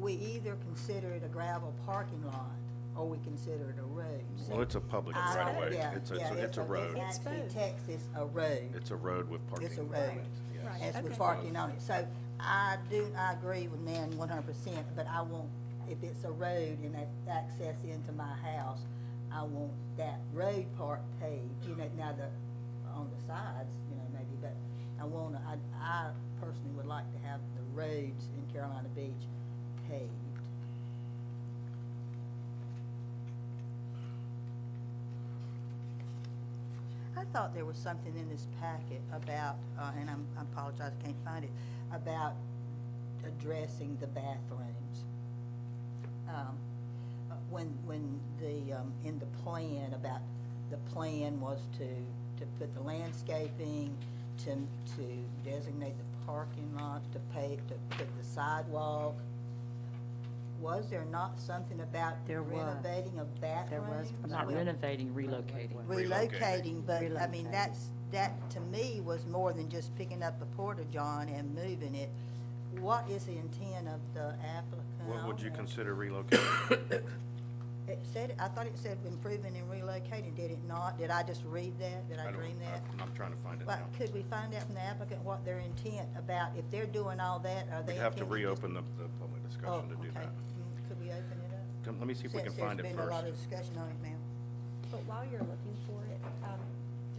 we either consider it a gravel parking lot, or we consider it a road. So Well, it's a public I- right of way. yeah, It's yeah, a road. It's actually Texas, a road. It's a road with parking. It's a road, Yes. Right, as with okay. parking on it. So I agree with Nan 100%, but I want, if it's a road and that access into my house, I want that road part paved, now on the sides, maybe, but I personally would like to have the roads in Carolina Beach paved. I thought there was something in this packet about, and I apologize, I can't find it, about addressing the bathrooms. When the, in the plan, about, the plan was to put the landscaping, to designate the parking lots, to put the sidewalk. Was there not something about There was. renovating a bathroom? Not renovating, relocating. Relocating, but I mean, that to me was more than just picking up a porta-john and moving it. What is the intent of the applicant? What would you consider relocating? It said, I thought it said improving and relocating, did it not? Did I just read that? Did I don't- dream that? I'm trying to find it But now. could we find out from the applicant what their intent about, if they're doing all that, are they? We'd have to intending just- reopen the public Oh, discussion to do okay. that. Could we open it up? Let me see if we can find it Since there's been a lot first. of discussion on it now. But while you're looking for it,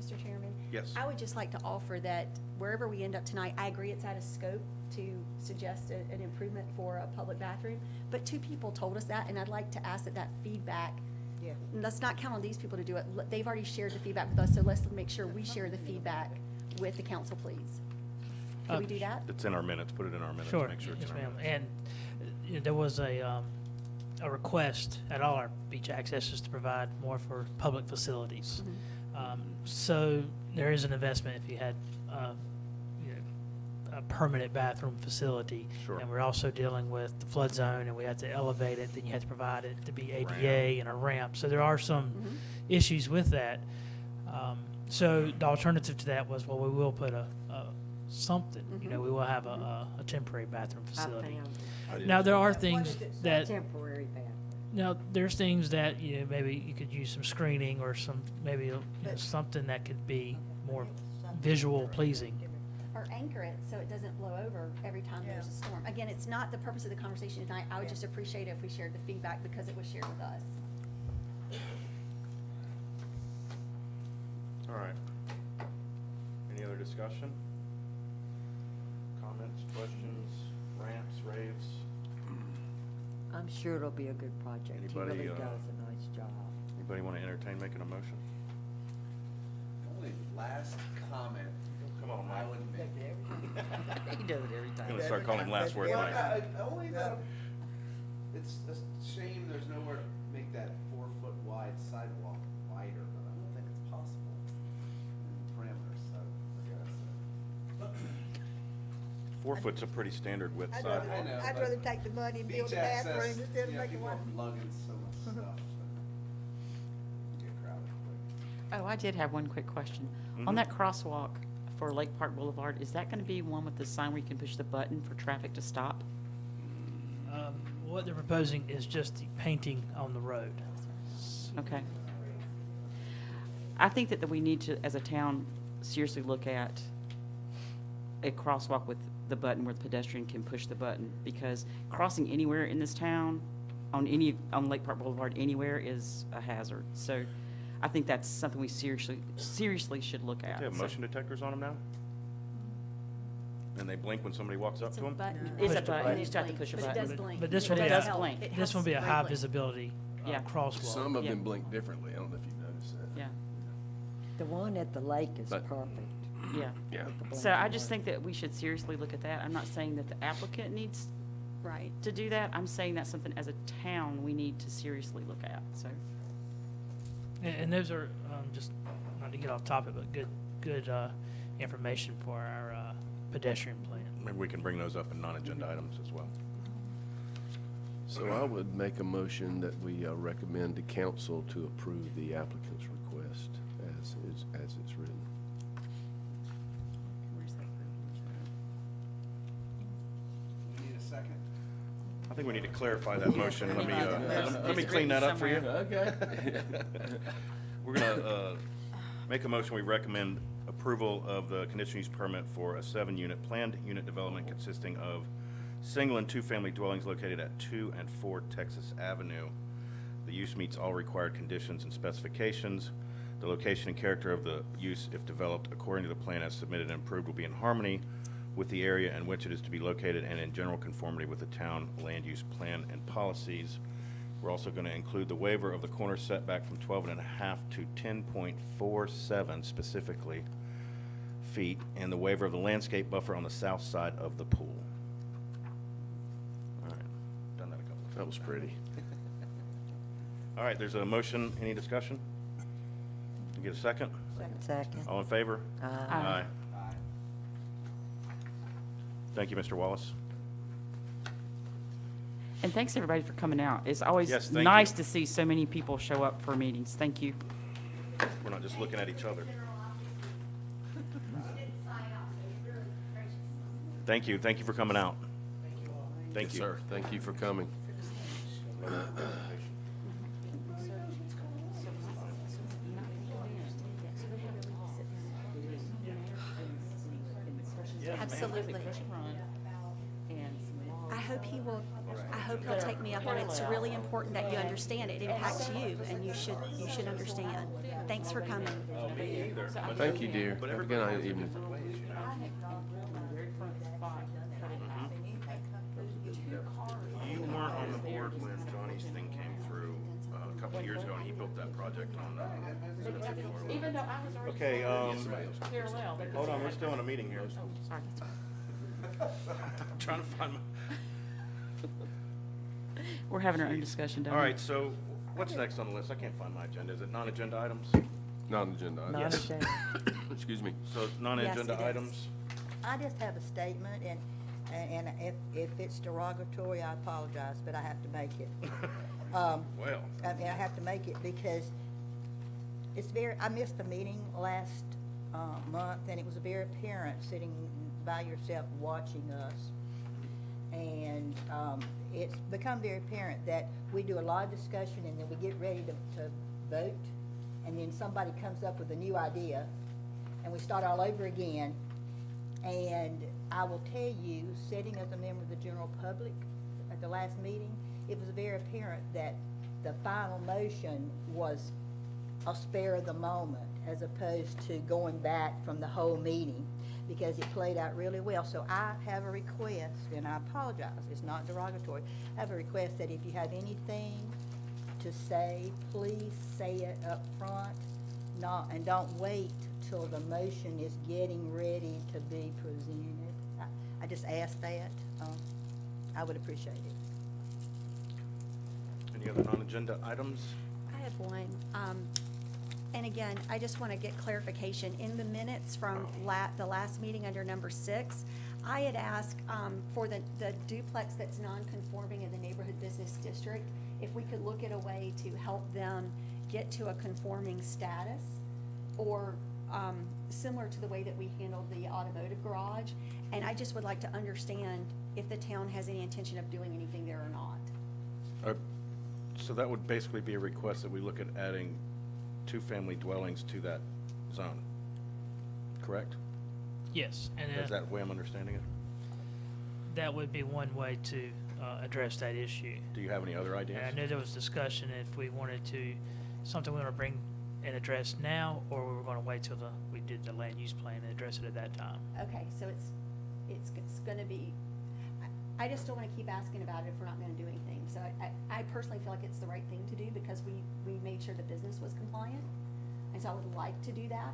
Mr. Chairman. Yes. I would just like to offer that wherever we end up tonight, I agree it's out of scope to suggest an improvement for a public bathroom, but two people told us that, and I'd like to ask that feedback, Yeah. let's not count on these people to do it. They've already shared the feedback with us, so let's make sure we share the feedback with the council, please. Can we do that? It's in our minutes, put it in our minutes, Sure, make sure it's yes, in our ma'am. minutes. And there was a request at all our beach accesses to provide more for public facilities. So there is an investment if you had, a permanent bathroom facility. Sure. And we're also dealing with the flood zone, and we have to elevate it, then you have to provide it to be Ramp. ADA and a ramp. So there are some issues with that. So the alternative to that was, well, we will put something, we will have a temporary bathroom facility. Now, there are things that, Temporary bathroom. now, there's things that, maybe you could use some screening or some, maybe, something that could be more visual pleasing. Or anchor it so it doesn't blow over every time there's a storm. Again, it's not the purpose of the conversation tonight. I would just appreciate it if we shared the feedback because it was shared with us. All right. Any other discussion? Comments, questions, rants, raves? I'm sure it'll be a good project. He Anybody, really does a nice job. Anybody want to entertain making a motion? Only last comment. Come on, I Mike. would make. He does it every time. I'm gonna start calling him last word, Well, Mike. only that, it's a shame there's nowhere to make that 4-foot wide sidewalk wider, but I don't think it's possible in the parameters, so I guess. 4 foot's a pretty standard width I'd sidewalk. rather, know, I'd but rather take the money and build Beach a bathroom access, instead of making people one. are lugging so much stuff, but get crowded quick. Oh, I did have one quick question. On that crosswalk for Lake Park Boulevard, is that gonna be one with the sign where you can push the button for traffic to stop? What they're proposing is just the painting on the road. Okay. I think that we need to, as a town, seriously look at a crosswalk with the button where the pedestrian can push the button, because crossing anywhere in this town, on Lake Park Boulevard, anywhere is a hazard. So I think that's something we seriously should look at. Do you have So- motion detectors on them now? And they blink when somebody walks up It's to a them? button. It's a It button, you just have to blinks, push a but button. It does blink. But this But will it be does a, blink. It this will helps be a high greatly. visibility Yeah. crosswalk. Some of Yeah. them blink differently. I don't know if you've noticed that. Yeah, The one at the lake is But- perfect. yeah. Yeah. with the So I blinking just light. think that we should seriously look at that. I'm not saying that the applicant needs Right. to do that. I'm saying that's something as a town we need to seriously look at, so. And those are, just, not to get off topic, but good information for our pedestrian plan. Maybe we can bring those up in non-agenda items as well. So I would make a motion that we recommend to council to approve the applicant's request as it's written. You need a second? I think we need to clarify that motion. Let me, There's- let me it's clean that written up for you. somewhere. Okay. We're gonna make a motion, we recommend approval of the conditional use permit for a 7-unit planned unit development consisting of single and two-family dwellings located at 2 and 4 Texas Avenue. The use meets all required conditions and specifications. The location and character of the use, if developed according to the plan as submitted and approved, will be in harmony with the area in which it is to be located and in general conformity with the town land use plan and policies. We're also going to include the waiver of the corner setback from 12.5 to 10.47 specifically feet, and the waiver of the landscape buffer on the south side of the pool. All right, done that a couple of times. That was pretty. All right, there's a motion. Any discussion? You get a second? Second. All in favor? Aye. Aye. Thank you, Mr. Wallace. And thanks, everybody, for coming out. It's always Yes, thank nice you. to see so many people show up for meetings. Thank you. We're not just looking at each other. Thank you. Thank you for coming out. Thank Yes, you. sir. Thank you for coming. Absolutely. I hope he'll take me up on it. It's really important that you understand it impacts you, and you should understand. Thanks for coming. Thank you, dear. Have a good night, evening. You weren't on the board when Johnny's thing came through a couple of years ago, and he built that project on Even though I was already. Okay, Parallel. hold on, we're still in a meeting here. Sorry. I'm trying to find my... We're having our own discussion, don't All we? right, so what's next on the list? I can't find my agenda. Is it non-agenda items? Non-agenda item. Yes. Excuse me. So non-agenda Yes, it is. items? I just have a statement, and if it's derogatory, I apologize, but I have to make it. Well. I mean, I have to make it because I missed the meeting last month, and it was very apparent sitting by yourself watching us. And it's become very apparent that we do a lot of discussion, and then we get ready to vote, and then somebody comes up with a new idea, and we start all over again. And I will tell you, sitting as a member of the general public at the last meeting, it was very apparent that the final motion was a spare of the moment as opposed to going back from the whole meeting, because it played out really well. So I have a request, and I apologize, it's not derogatory. I have a request that if you have anything to say, please say it up front, and don't wait till the motion is getting ready to be presented. I just ask that. I would appreciate it. Any other non-agenda items? I have one. And again, I just want to get clarification. In the minutes from the last meeting under number 6, I had asked for the duplex that's non-conforming in the neighborhood business district, if we could look at a way to help them get to a conforming status, or similar to the way that we handled the automotive garage. And I just would like to understand if the town has any intention of doing anything there or not. So that would basically be a request that we look at adding two-family dwellings to that zone, correct? Yes, and Is that the way I'm understanding it? that would be one way to address that issue. Do you have any other ideas? And I know there was discussion if we wanted to, something we want to bring and address now, or we were going to wait till we did the land use plan and address it at that time. Okay, so it's gonna be, I just don't wanna keep asking about it if we're not gonna do anything. So I personally feel like it's the right thing to do because we made sure the business was compliant. And so I would like to do that.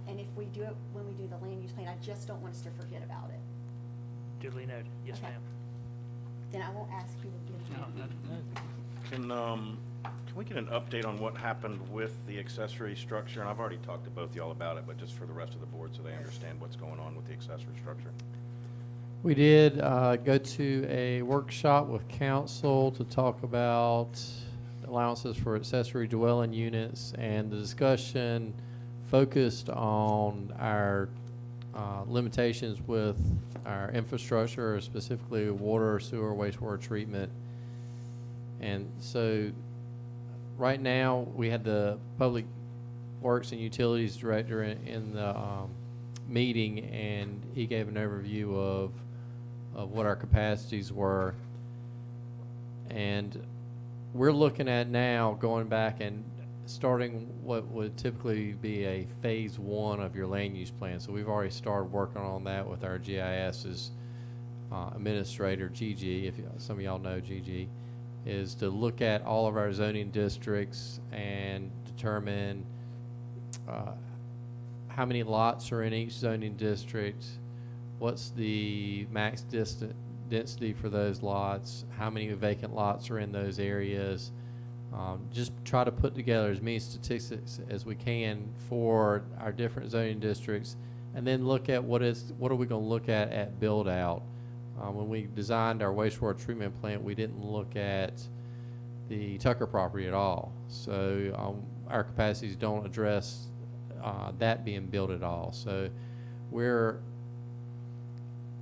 And if we do it when we do the land use plan, I just don't want us to forget about it. Duly noted. Yes, Okay. ma'am. Then I won't ask you again. Can we get an update on what happened with the accessory structure? And I've already talked to both y'all about it, but just for the rest of the board so they understand what's going on with the accessory structure. We did go to a workshop with council to talk about allowances for accessory dwelling units, and the discussion focused on our limitations with our infrastructure, specifically water, sewer, wastewater treatment. And so right now, we had the Public Works and Utilities Director in the meeting, and he gave an overview of what our capacities were. And we're looking at now going back and starting what would typically be a phase one of your land use plan. So we've already started working on that with our GIS's administrator, Gigi, if some of y'all know Gigi, is to look at all of our zoning districts and determine how many lots are in each zoning district, what's the max density for those lots, how many vacant lots are in those areas. Just try to put together as many statistics as we can for our different zoning districts, and then look at what are we going to look at build out. When we designed our wastewater treatment plant, we didn't look at the Tucker property at all. So our capacities don't address that being built at all. So we're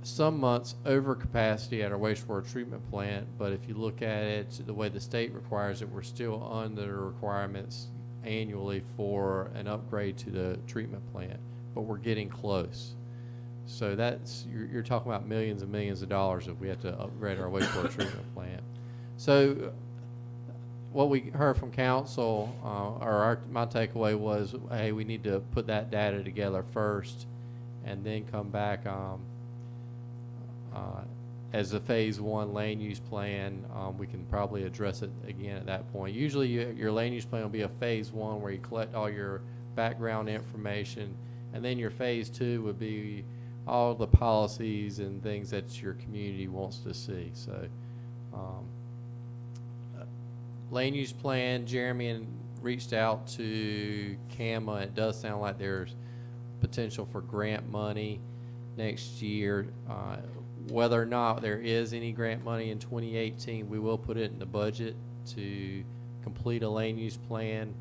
some months over capacity at our wastewater treatment plant, but if you look at it the way the state requires it, we're still under the requirements annually for an upgrade to the treatment plant, but we're getting close. So that's, you're talking about millions and millions of dollars if we have to upgrade our wastewater treatment plant. So what we heard from council, my takeaway was, hey, we need to put that data together first and then come back as a phase one land use plan. We can probably address it again at that point. Usually your land use plan will be a phase one where you collect all your background information, and then your phase two would be all the policies and things that your community wants to see. So land use plan, Jeremy reached out to CAMA. It does sound like there's potential for grant money next year. Whether or not there is any grant money in 2018, we will put it in the budget to complete a land use plan.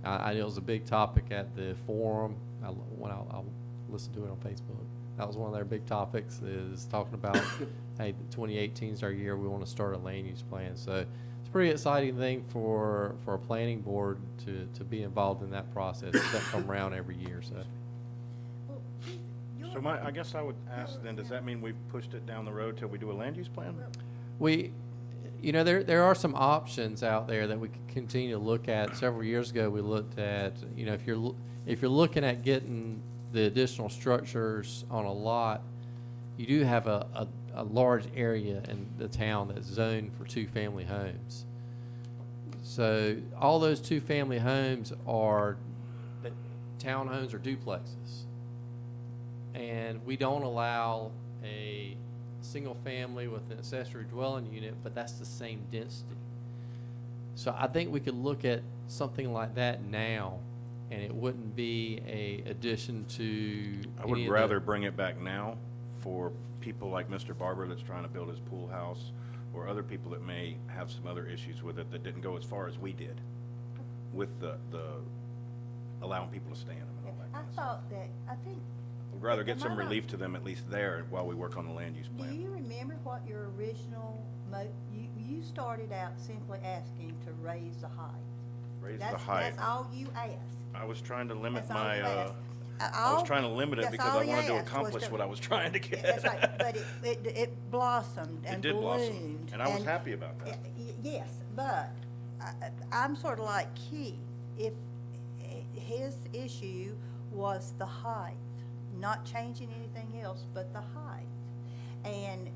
I know it was a big topic at the forum. I'll listen to it on Facebook. That was one of their big topics, is talking about, hey, 2018 is our year. We want to start a land use plan. So it's a pretty exciting thing for a planning board to be involved in that process. It doesn't come around every year. So. So I guess I would ask then, does that mean we've pushed it down the road till we do a land use plan? There are some options out there that we can continue to look at. Several years ago, we looked at, if you're looking at getting the additional structures on a lot, you do have a large area in the town that's zoned for two-family homes. So all those two-family homes are townhomes or duplexes. And we don't allow a single family with an accessory dwelling unit, but that's the same density. So I think we could look at something like that now, and it wouldn't be a addition to. I would rather bring it back now for people like Mr. Barber that's trying to build his pool house, or other people that may have some other issues with it that didn't go as far as we did with the allowing people to stay in them and all that kind of stuff. I think. We'd rather get some relief to them at least there while we work on the land use Do plan. you remember what your original, you started out simply asking to raise the height. Raise the That's, height. that's all you asked. I was trying to limit That's all my, you asked. I was trying to limit it That's because all I he wanted to asked was accomplish to- what I was trying to get. That's right, but it blossomed and It did blossom, ballooned. and I was happy about that. Yes, but I'm sort of like Keith. If his issue was the height, not changing anything else but the height. And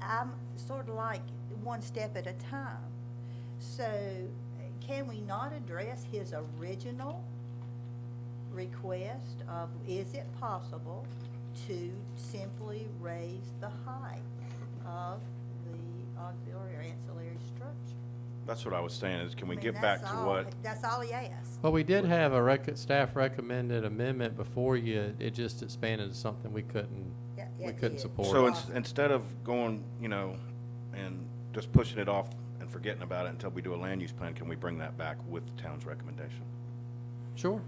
I'm sort of like one step at a time. So can we not address his original request of, is it possible to simply raise the height of the auxiliary or ancillary structure? That's what I was saying, is can we I mean, get back to that's all- what, That's all he asked. Well, we did have a staff recommended amendment before you, it just expanded to something we couldn't, Yeah, we it couldn't did. support. so instead of going, you know, and just pushing it off and forgetting about it until we do a land use plan, can we bring that back with the town's recommendation? Sure.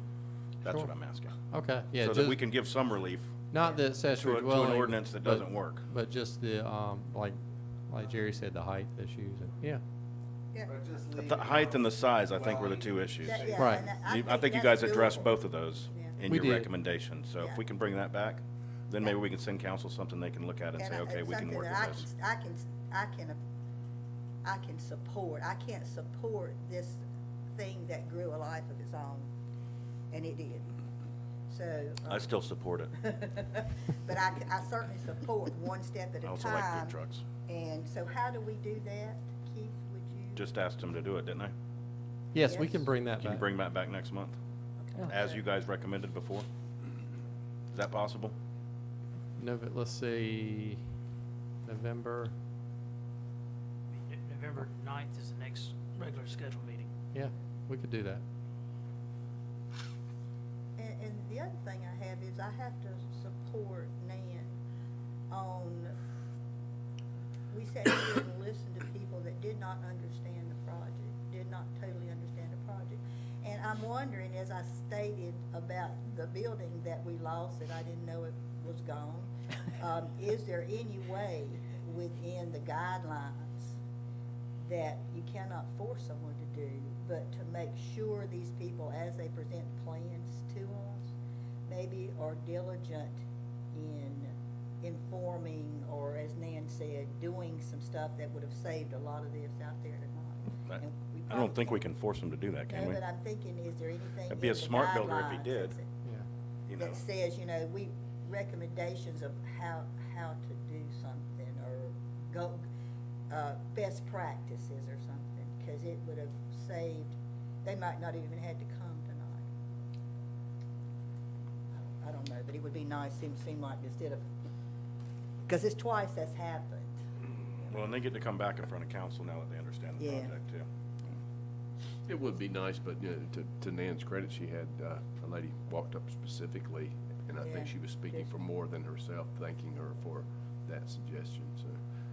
That's Sure. what I'm asking. Okay, yeah, So that we just, can give some relief not the accessory to dwelling. an ordinance that but- doesn't work. But just the, like Jerry said, the height issues, and, yeah. Yeah. But just The leave height and the size, I think, were the dwelling. two issues. That- yeah, Right. and I think you that's guys addressed doable. both of those Yeah. in We your did. recommendation. So Yeah. if we can bring that back, then maybe we can send council something they can look at and And say, okay, it's we can something work that with this. I can support. I can't support this thing that grew a life of its own, and it did. So. I still support it. But I certainly support one step at a I time. also like food trucks. And so how do we do that? Keith, would you? Just asked them to do it, didn't I? Yes, we Yes. can bring that Can you back. bring that back next month? As you guys recommended before? Is that possible? Let's see, November, November 9th is the next regular scheduled meeting. yeah, we could do that. And the other thing I have is I have to support Nan on, we sat here and listened to people that did not understand the project, did not totally understand the project. And I'm wondering, as I stated about the building that we lost, that I didn't know it was gone, is there any way within the guidelines that you cannot force someone to do, but to make sure these people, as they present plans to us, maybe are diligent in informing, or as Nan said, doing some stuff that would have saved a lot of this out there tonight. And we I don't probably think we can't- can force them to do that, can No, we? but I'm thinking, is there anything It'd be a in the smart builder if he guidelines did. that's- Yeah. You know, that says, you know, recommendations of how to do something, or go, best practices or something, because it would have saved, they might not even had to come tonight. I don't know, but it would be nice, seem like instead of, because it's twice that's happened. well, and they get to come back in front of council now that they understand the Yeah. project too. It would be nice, but, you know, to Nan's credit, she had, a lady walked up specifically, and I Yeah, think she was speaking for more than herself, thanking her for that suggestion, so,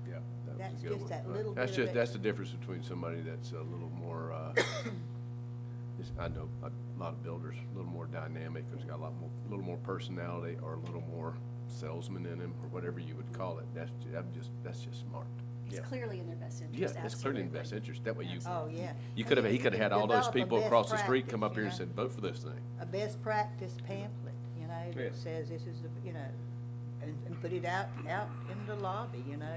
yeah, that That's was a good just one. that But little That's bit of just, that's extra- the difference between somebody that's a little more, I know a lot of builders, a little more dynamic, who's got a little more personality, or a little more salesman in him, or whatever you would call it. That's just smart. It's clearly in their best interest, Yeah, it's clearly in the best absolutely. interest. That way you, Oh, yeah. he could have had all those Develop a people best across the street come practice, up here and you know? said, vote for this thing. A best practice pamphlet, you know, Yeah. that says this is, you know, and put it out in the lobby, you know?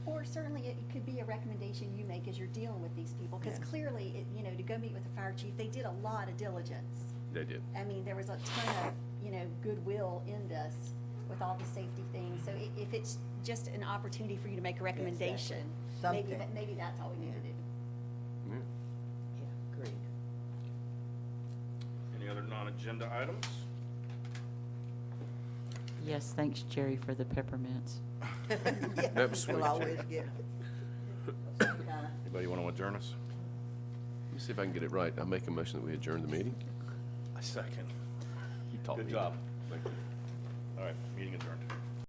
Or certainly it could be a recommendation you make as you're dealing with these people, because Yeah. clearly, you know, to go meet with the fire chief, they did a lot of diligence. They did. I mean, there was a ton of, you know, goodwill in this with all the safety things. So if it's just an opportunity for you to make a recommendation, maybe, Something. maybe that's all we need to do. Yeah. Yeah, agreed. Any other non-agenda items? Yes, thanks, Jerry, for the peppermints. That was sweet, You'll always Jack. get some kind. Anybody want to adjourn us? Let me see if I can get it right. I make a motion that we adjourn the meeting. I second. He taught Good me. job. Thank you. All right, meeting adjourned.